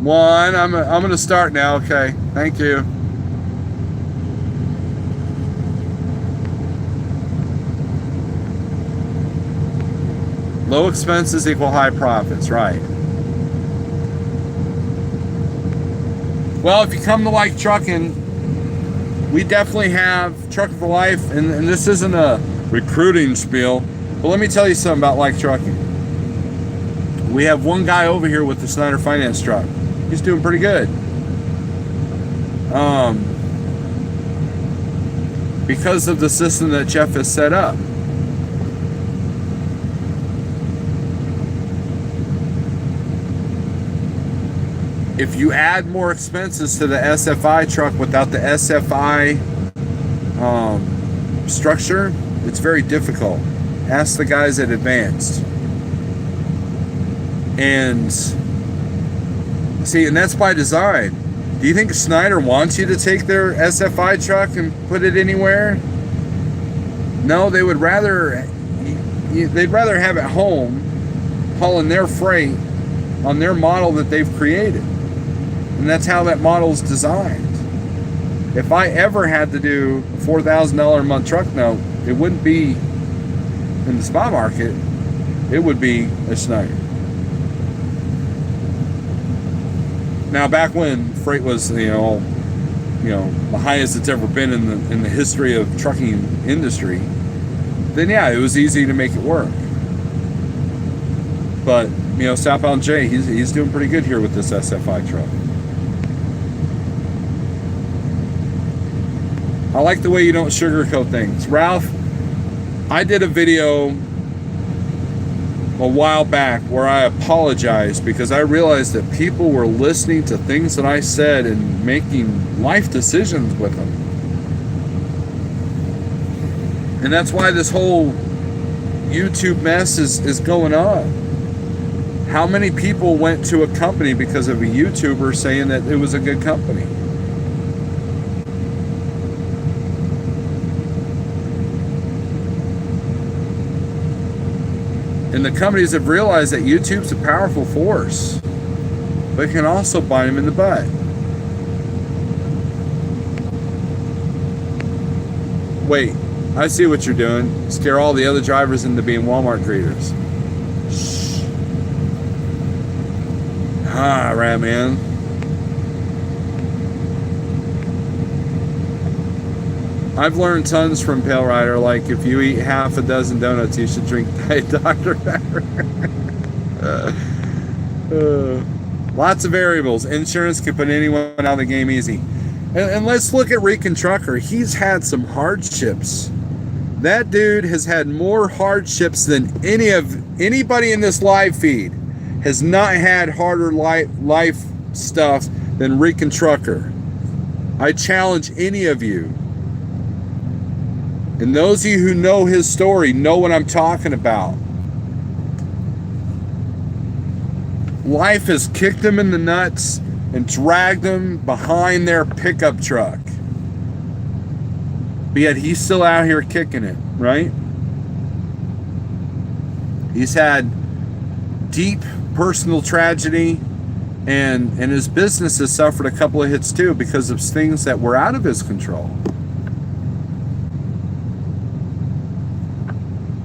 One, I'm going to start now. Okay, thank you. Low expenses equal high profits, right? Well, if you come to like trucking, we definitely have Trucking for Life, and this isn't a recruiting spiel, but let me tell you something about like trucking. We have one guy over here with the Snyder Finance truck. He's doing pretty good. Because of the system that Jeff has set up. If you add more expenses to the SFI truck without the SFI structure, it's very difficult. Ask the guys at Advanced. And see, and that's by design. Do you think Snyder wants you to take their SFI truck and put it anywhere? No, they would rather, they'd rather have it home hauling their freight on their model that they've created. And that's how that model is designed. If I ever had to do a $4,000 a month truck note, it wouldn't be in the spot market. It would be a Schneider. Now, back when freight was, you know, the highest it's ever been in the history of trucking industry, then yeah, it was easy to make it work. But you know, Southbound Jay, he's doing pretty good here with this SFI truck. I like the way you don't sugarcoat things. Ralph, I did a video a while back where I apologized because I realized that people were listening to things that I said and making life decisions with them. And that's why this whole YouTube mess is going on. How many people went to a company because of a YouTuber saying that it was a good company? And the companies have realized that YouTube's a powerful force, but it can also bite them in the butt. Wait, I see what you're doing. Scare all the other drivers into being Walmart greeters. Shh. Ah, right, man. I've learned tons from Pale Rider, like if you eat half a dozen donuts, you should drink Diet Dr. Pepper. Lots of variables. Insurance can put anyone out of the game easy. And let's look at Rican Trucker. He's had some hardships. That dude has had more hardships than anybody in this live feed has not had harder life stuff than Rican Trucker. I challenge any of you. And those of you who know his story know what I'm talking about. Life has kicked him in the nuts and dragged him behind their pickup truck. But yet he's still out here kicking it, right? He's had deep personal tragedy, and his business has suffered a couple of hits too because of things that were out of his control.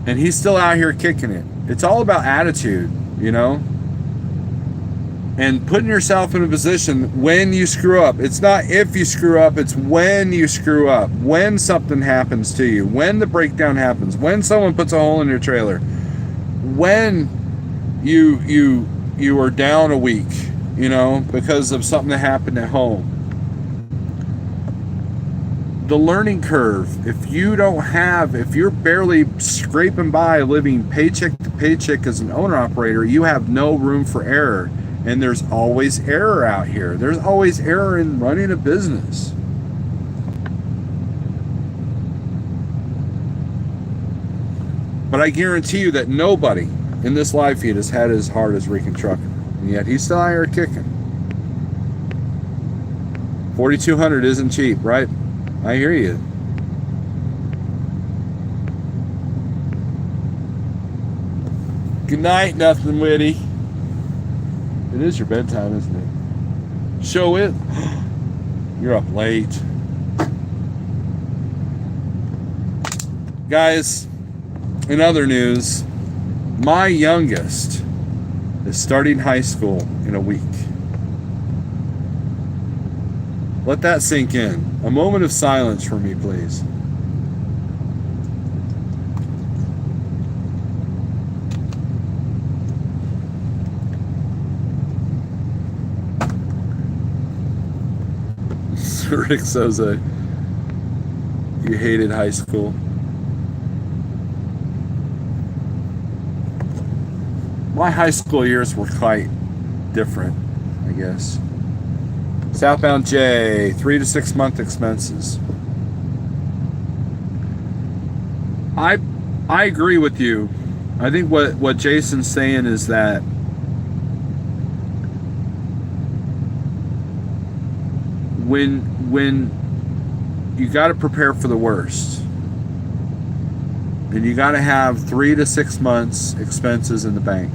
And he's still out here kicking it. It's all about attitude, you know? And putting yourself in a position when you screw up. It's not if you screw up, it's when you screw up. When something happens to you. When the breakdown happens. When someone puts a hole in your trailer. When you are down a week, you know, because of something that happened at home. The learning curve, if you're barely scraping by living paycheck to paycheck as an owner-operator, you have no room for error. And there's always error out here. There's always error in running a business. But I guarantee you that nobody in this live feed has had as hard as Rican Trucker. And yet he's still out here kicking. 4,200 isn't cheap, right? I hear you. Good night, nothing witty. It is your bedtime, isn't it? Show it. You're up late. Guys, in other news, my youngest is starting high school in a week. Let that sink in. A moment of silence for me, please. Rick Sosa, you hated high school. My high school years were quite different, I guess. Southbound J, 3 to 6 month expenses. I agree with you. I think what Jason's saying is that when you got to prepare for the worst, and you got to have 3 to 6 months expenses in the bank.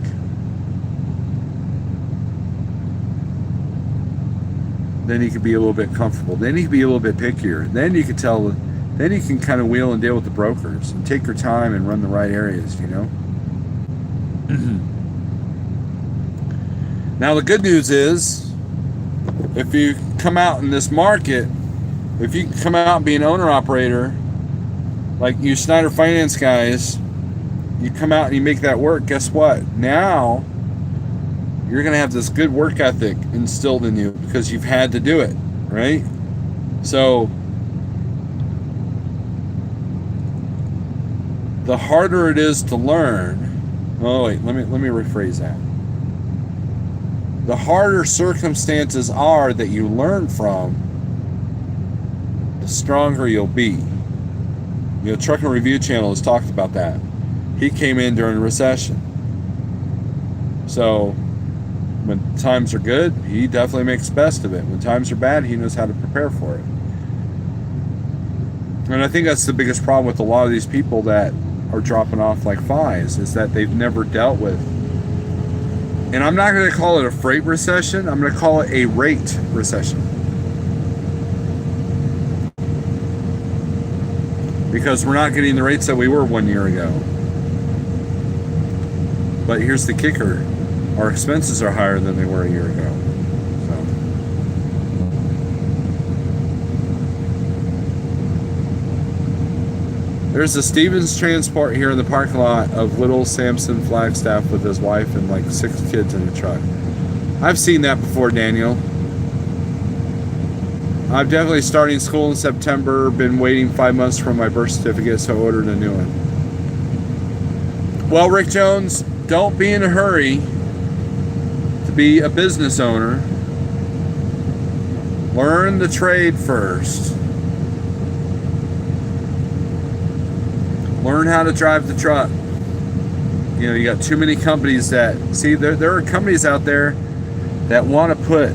Then you can be a little bit comfortable. Then you can be a little bit pickier. Then you can then you can kind of wheel and deal with the brokers and take your time and run the right areas, you know? Now the good news is, if you come out in this market, if you come out and be an owner-operator, like you Snyder Finance guys, you come out and you make that work, guess what? Now, you're going to have this good work ethic instilled in you because you've had to do it, right? So, the harder it is to learn, let me rephrase that. The harder circumstances are that you learn from, the stronger you'll be. You know, Trucking Review Channel has talked about that. He came in during a recession. So, when times are good, he definitely makes the best of it. When times are bad, he knows how to prepare for it. And I think that's the biggest problem with a lot of these people that are dropping off like flies, is that they've never dealt with. And I'm not going to call it a freight recession. I'm going to call it a rate recession. Because we're not getting the rates that we were 1 year ago. But here's the kicker. Our expenses are higher than they were a year ago. So. There's a Stevens Transport here in the parking lot of Little Samson Flagstaff with his wife and like 6 kids in the truck. I've seen that before, Daniel. I'm definitely starting school in September. Been waiting 5 months for my birth certificate, so I ordered a new one. Well, Rick Jones, don't be in a hurry to be a business owner. Learn the trade first. Learn how to drive the truck. You know, you got too many companies that, see, there are companies out there that want to put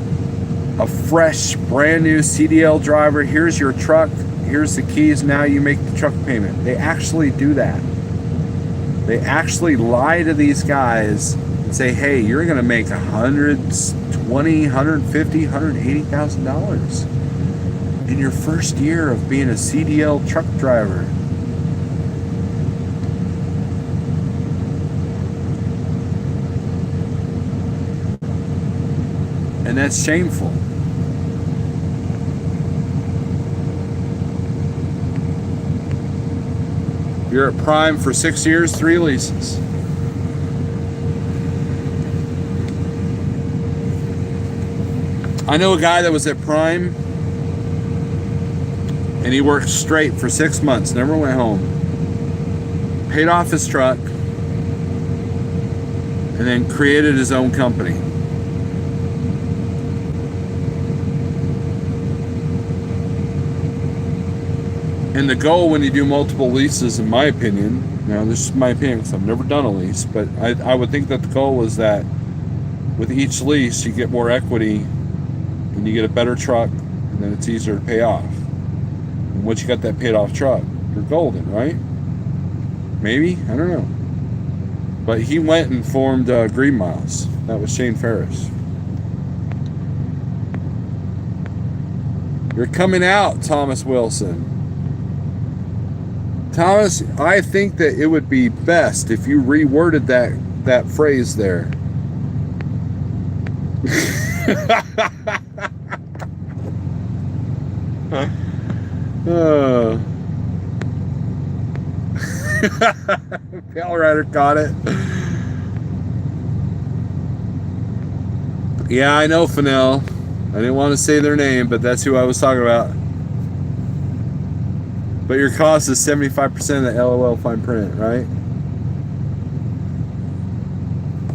a fresh, brand new CDL driver, here's your truck, here's the keys, now you make the truck payment. They actually do that. They actually lie to these guys and say, hey, you're going to make $120,000, $150,000, $180,000 in your first year of being a CDL truck driver. And that's shameful. You're at Prime for 6 years, 3 leases. I know a guy that was at Prime and he worked straight for 6 months, never went home. Paid off his truck and then created his own company. And the goal when you do multiple leases, in my opinion, now this is my opinion because I've never done a lease, but I would think that the goal is that with each lease you get more equity and you get a better truck, and then it's easier to pay off. And once you got that paid off truck, you're golden, right? Maybe? I don't know. But he went and formed Green Miles. That was Shane Ferris. You're coming out, Thomas Wilson. Thomas, I think that it would be best if you reworded that phrase there. Pale Rider caught it. Yeah, I know, Fennell. I didn't want to say their name, but that's who I was talking about. But your cost is 75% of the LOL fine print, right?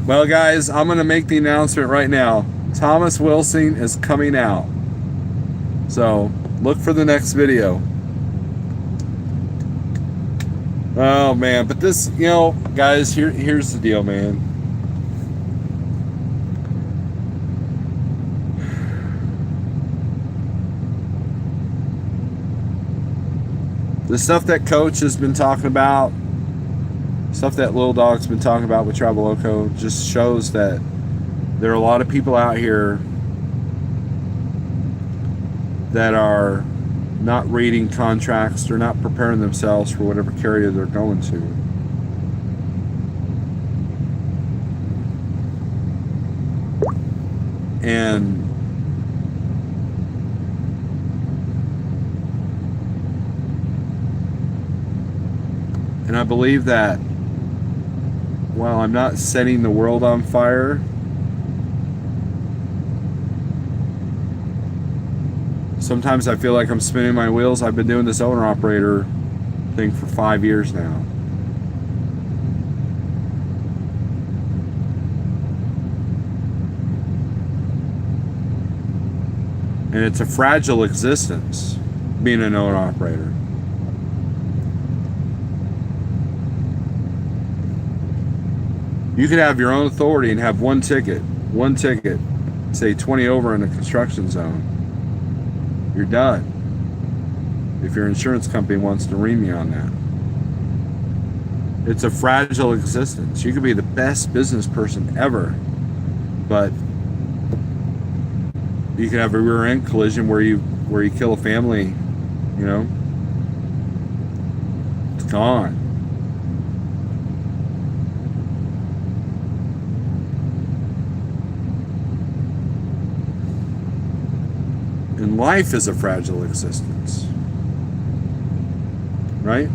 Well, guys, I'm going to make the announcement right now. Thomas Wilson is coming out. So, look for the next video. Oh, man. But this, you know, guys, here's the deal, man. The stuff that Coach has been talking about, stuff that Little Dog's been talking about with Travel Loco, just shows that there are a lot of people out here that are not reading contracts. They're not preparing themselves for whatever carrier they're going to. And I believe that while I'm not setting the world on fire, sometimes I feel like I'm spinning my wheels. I've been doing this owner-operator thing for 5 years now. And it's a fragile existence, being an owner-operator. You could have your own authority and have one ticket, say 20 over in a construction zone. You're done. If your insurance company wants to ream you on that. It's a fragile existence. You could be the best business person ever, but you could have a rear end collision where you kill a family, you know. It's gone. And life is a fragile existence, right?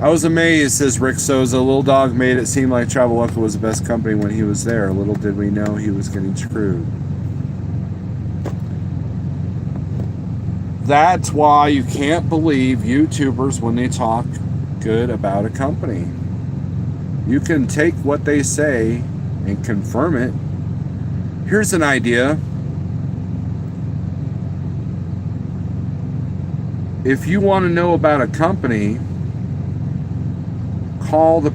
I was amazed, says Rick Souza. Little Dog made it seem like Traveloka was the best company when he was there. Little did we know he was getting screwed. That's why you can't believe YouTubers when they talk good about a company. You can take what they say and confirm it. Here's an idea. If you want to know about a company, call the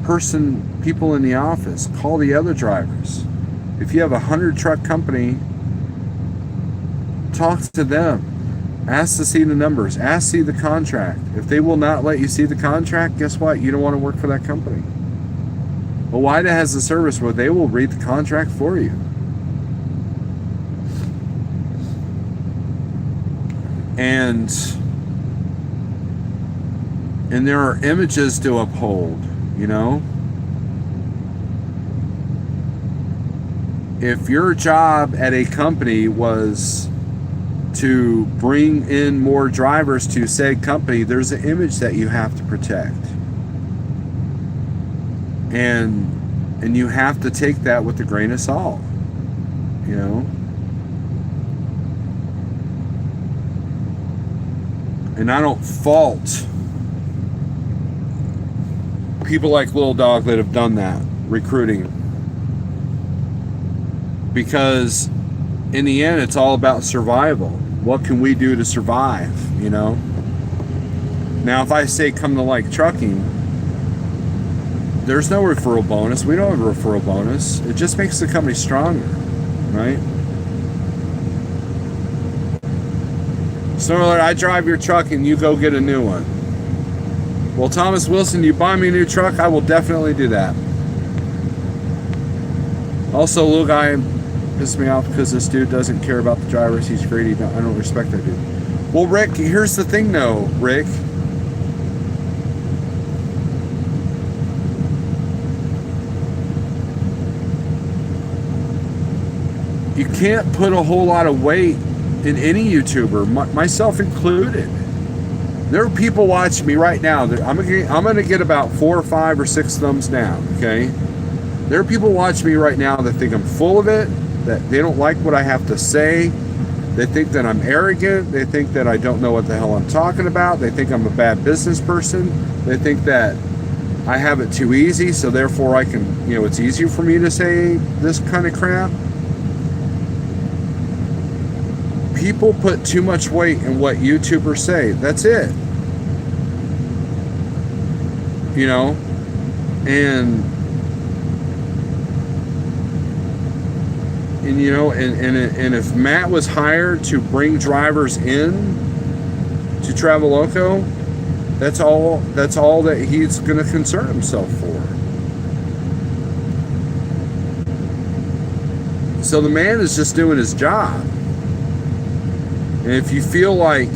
people in the office. Call the other drivers. If you have a 100-truck company, talk to them. Ask to see the numbers. Ask to see the contract. If they will not let you see the contract, guess what? You don't want to work for that company. WIDA has a service where they will read the contract for you. And there are images to uphold, you know? If your job at a company was to bring in more drivers to said company, there's an image that you have to protect. And you have to take that with a grain of salt, you know? And I don't fault people like Little Dog that have done that, recruiting. Because in the end, it's all about survival. What can we do to survive, you know? Now, if I say come to like trucking, there's no referral bonus. We don't have a referral bonus. It just makes the company stronger, right? So I drive your truck and you go get a new one. Well, Thomas Wilson, you buy me a new truck, I will definitely do that. Also, little guy pissed me off because this dude doesn't care about the drivers. He's greedy. I don't respect that dude. Well, Rick, here's the thing though, Rick. You can't put a whole lot of weight in any YouTuber, myself included. There are people watching me right now. I'm gonna get about 4 or 5 or 6 thumbs down, okay? There are people watching me right now that think I'm full of it, that they don't like what I have to say. They think that I'm arrogant. They think that I don't know what the hell I'm talking about. They think I'm a bad business person. They think that I have it too easy, so therefore I can, you know, it's easier for me to say this kind of crap. People put too much weight in what YouTubers say. That's it. You know? And you know, and if Matt was hired to bring drivers in to Traveloka, that's all that he's going to concern himself for. So the man is just doing his job. And if you feel like,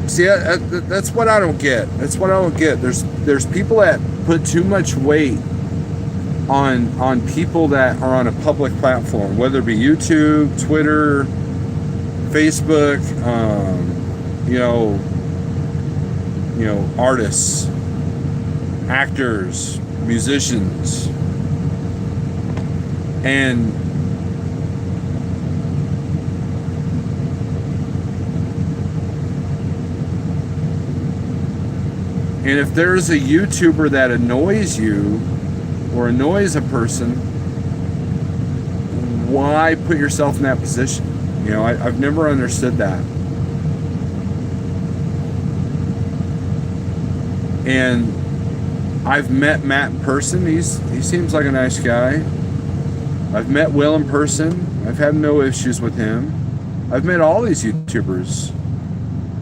see, that's what I don't get. That's what I don't get. There's people that put too much weight on people that are on a public platform, whether it be YouTube, Twitter, Facebook, you know, artists, actors, musicians, and if there's a YouTuber that annoys you or annoys a person, why put yourself in that position? You know, I've never understood that. And I've met Matt in person. He seems like a nice guy. I've met Will in person. I've had no issues with him. I've met all these YouTubers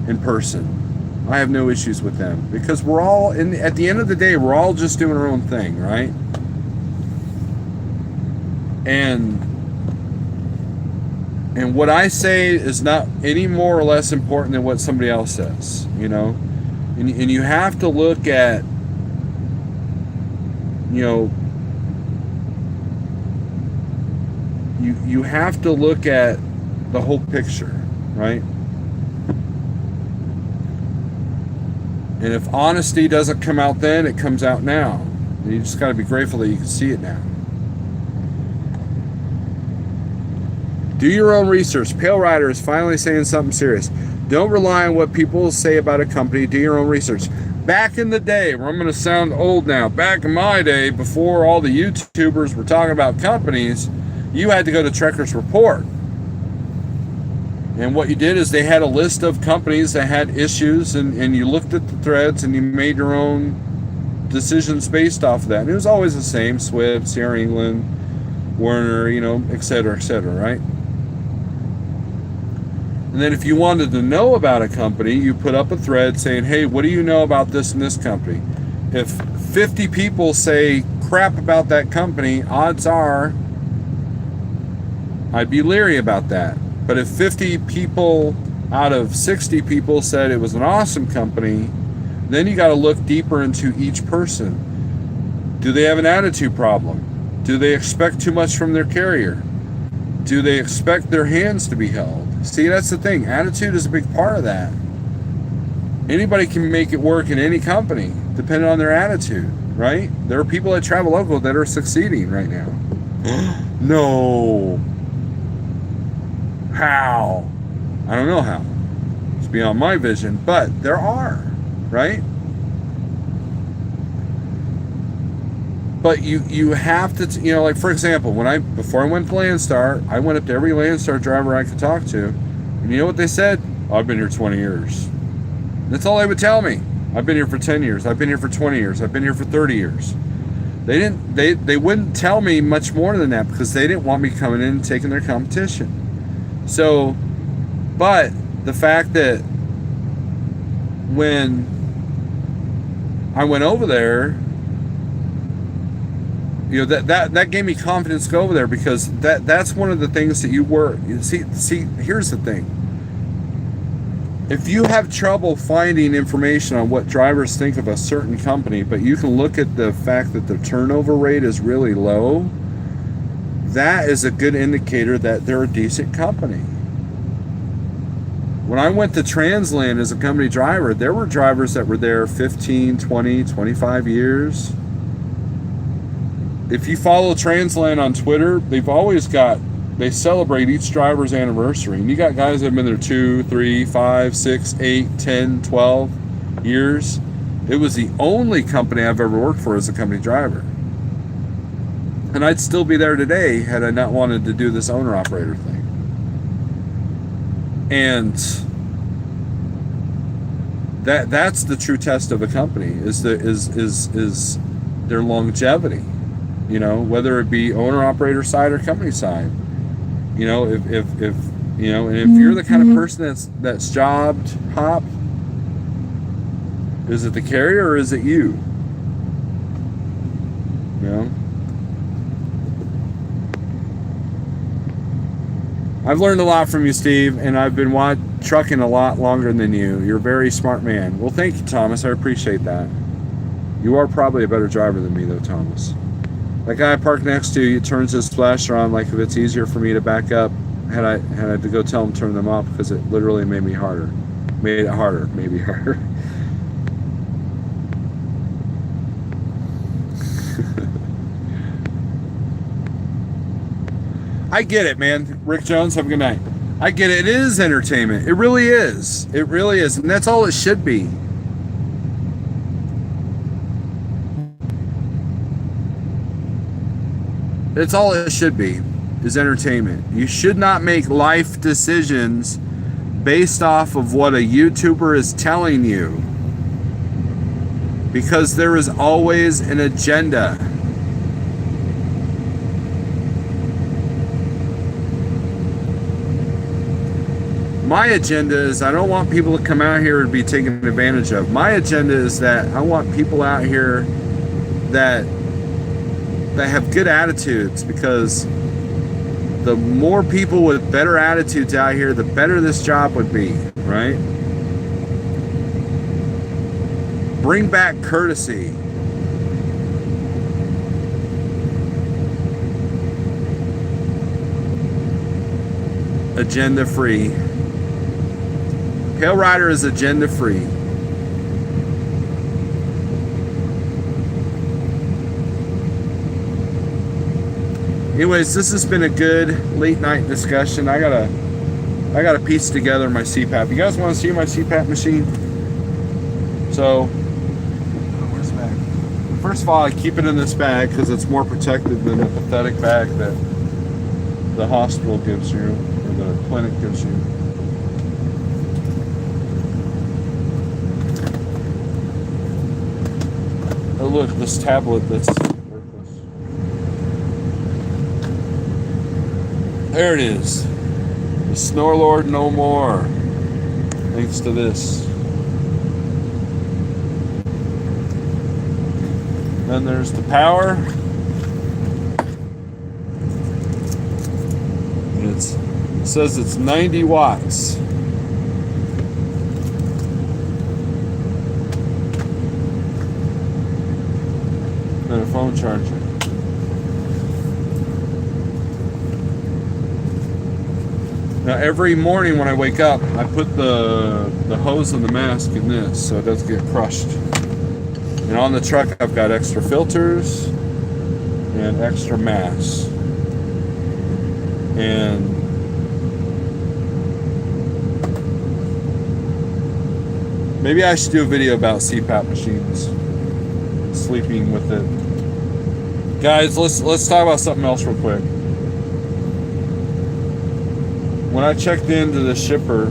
in person. I have no issues with them because we're all at the end of the day, we're all just doing our own thing, right? And what I say is not any more or less important than what somebody else says, you know? And you have to look at, you know, you have to look at the whole picture, right? And if honesty doesn't come out then, it comes out now. And you just got to be grateful that you can see it now. Do your own research. Pale Rider is finally saying something serious. Don't rely on what people say about a company. Do your own research. Back in the day, I'm going to sound old now. Back in my day, before all the YouTubers were talking about companies, you had to go to Trekker's Report. And what you did is they had a list of companies that had issues, and you looked at the threads and you made your own decisions based off of that. And it was always the same: Swift, Sierra England, Werner, et cetera, right? And then if you wanted to know about a company, you put up a thread saying, hey, what do you know about this and this company? If 50 people say crap about that company, odds are I'd be leery about that. But if 50 people out of 60 people said it was an awesome company, then you got to look deeper into each person. Do they have an attitude problem? Do they expect too much from their carrier? Do they expect their hands to be held? See, that's the thing. Attitude is a big part of that. Anybody can make it work in any company, depending on their attitude, right? There are people at Travel Local that are succeeding right now. No. How? I don't know how. It's beyond my vision, but there are, right? But you have to, like for example, before I went to Landstar, I went up to every Landstar driver I could talk to, and you know what they said? Oh, I've been here 20 years. That's all they would tell me. I've been here for 10 years. I've been here for 20 years. I've been here for 30 years. They wouldn't tell me much more than that because they didn't want me coming in and taking their competition. So, but the fact that when I went over there, that gave me confidence to go over there, because that's one of the things that see, here's the thing. If you have trouble finding information on what drivers think of a certain company, but you can look at the fact that the turnover rate is really low, that is a good indicator that they're a decent company. When I went to Transland as a company driver, there were drivers that were there 15, 20, 25 years. If you follow Transland on Twitter, they celebrate each driver's anniversary. And you got guys that have been there 2, 3, 5, 6, 8, 10, 12 years. It was the only company I've ever worked for as a company driver. And I'd still be there today had I not wanted to do this owner-operator thing. And that's the true test of a company, is their longevity. Whether it be owner-operator side or company side. If you're the kind of person that's jobbed hop, is it the carrier or is it you? I've learned a lot from you, Steve, and I've been trucking a lot longer than you. You're a very smart man. Well, thank you, Thomas. I appreciate that. You are probably a better driver than me, though, Thomas. That guy I parked next to you turns his flasher on like if it's easier for me to back up had I to go tell him to turn them off, because it literally made it harder, maybe harder. I get it, man. Rick Jones, have a good night. I get it. It is entertainment. It really is. It really is. And that's all it should be. That's all it should be, is entertainment. You should not make life decisions based off of what a YouTuber is telling you, because there is always an agenda. My agenda is I don't want people to come out here and be taken advantage of. My agenda is that I want people out here that have good attitudes, because the more people with better attitudes out here, the better this job would be, right? Bring back courtesy. Agenda free. Pale Rider is agenda free. Anyways, this has been a good late night discussion. I gotta piece together my CPAP. You guys want to see my CPAP machine? So, where's the bag? First of all, I keep it in this bag because it's more protected than the pathetic bag that the hospital gives you, or the clinic gives you. Oh look, this tablet that's worthless. There it is. The Snore Lord no more. Thanks to this. Then there's the power. And it says it's 90 watts. And a phone charger. Now every morning when I wake up, I put the hose of the mask in this so it doesn't get crushed. And on the truck I've got extra filters and extra masks. And maybe I should do a video about CPAP machines. Sleeping with it. Guys, let's talk about something else real quick. When I checked into the shipper,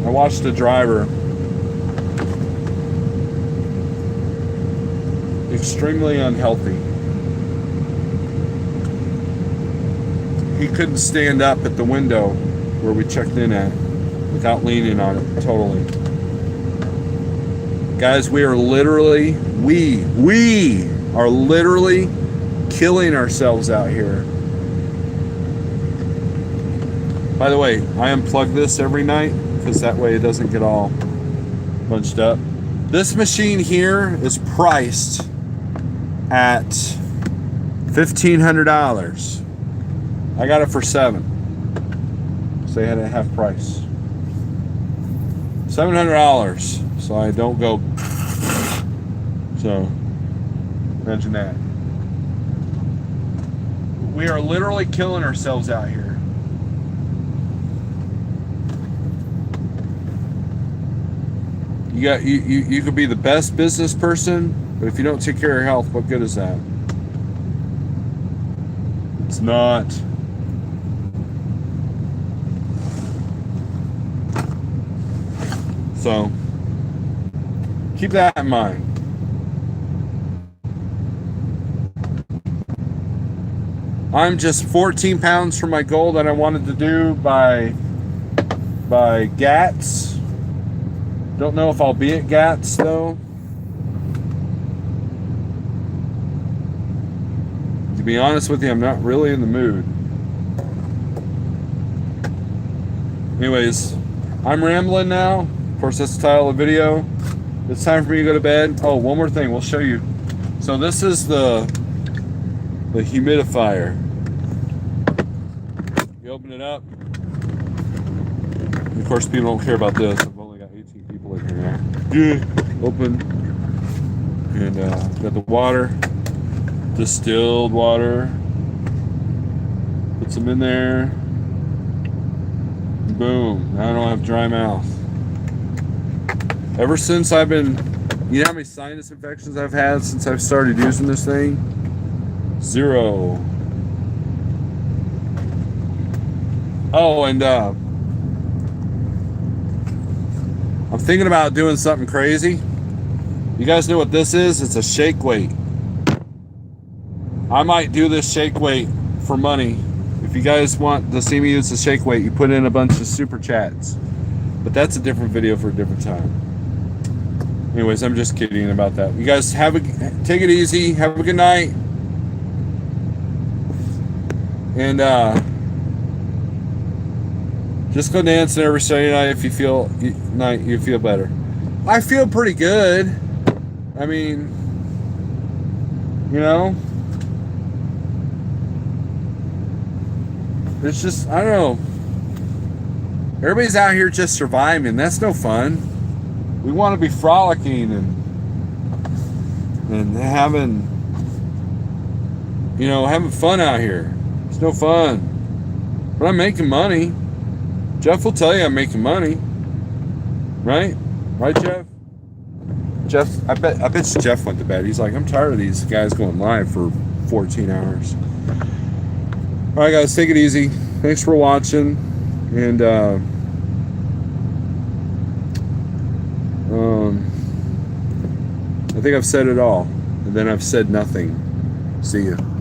I watched the driver. Extremely unhealthy. He couldn't stand up at the window where we checked in at without leaning on it totally. Guys, we are literally killing ourselves out here. By the way, I unplug this every night because that way it doesn't get all bunched up. This machine here is priced at $1,500. I got it for $7. So they had it half price. $700. So I don't go. So imagine that. We are literally killing ourselves out here. You could be the best business person, but if you don't take care of your health, what good is that? It's not. So keep that in mind. I'm just 14 pounds from my goal that I wanted to do by GATS. Don't know if I'll be at GATS though. To be honest with you, I'm not really in the mood. Anyways, I'm rambling now. Of course, that's the title of the video. It's time for me to go to bed. Oh, one more thing, we'll show you. So this is the humidifier. You open it up. Of course, people don't care about this. I've only got 18 people in here now. Open. And got the water. Distilled water. Put some in there. Boom. Now I don't have dry mouth. Ever since I've been, you know how many sinus infections I've had since I've started using this thing? 0. Oh, and I'm thinking about doing something crazy. You guys know what this is? It's a shake weight. I might do this shake weight for money. If you guys want to see me use the shake weight, you put in a bunch of super chats. But that's a different video for a different time. Anyways, I'm just kidding about that. You guys take it easy. Have a good night. And just go dancing every Saturday night if you feel better. I feel pretty good. I mean, you know, it's just, I don't know. Everybody's out here just surviving. That's no fun. We want to be frolicking and having, you know, having fun out here. It's no fun. But I'm making money. Jeff will tell you I'm making money. Right? Right, Jeff? Jeff, I bet you Jeff went to bed. He's like, I'm tired of these guys going live for 14 hours. All right, guys, take it easy. Thanks for watching. And I think I've said it all. And then I've said nothing. See you.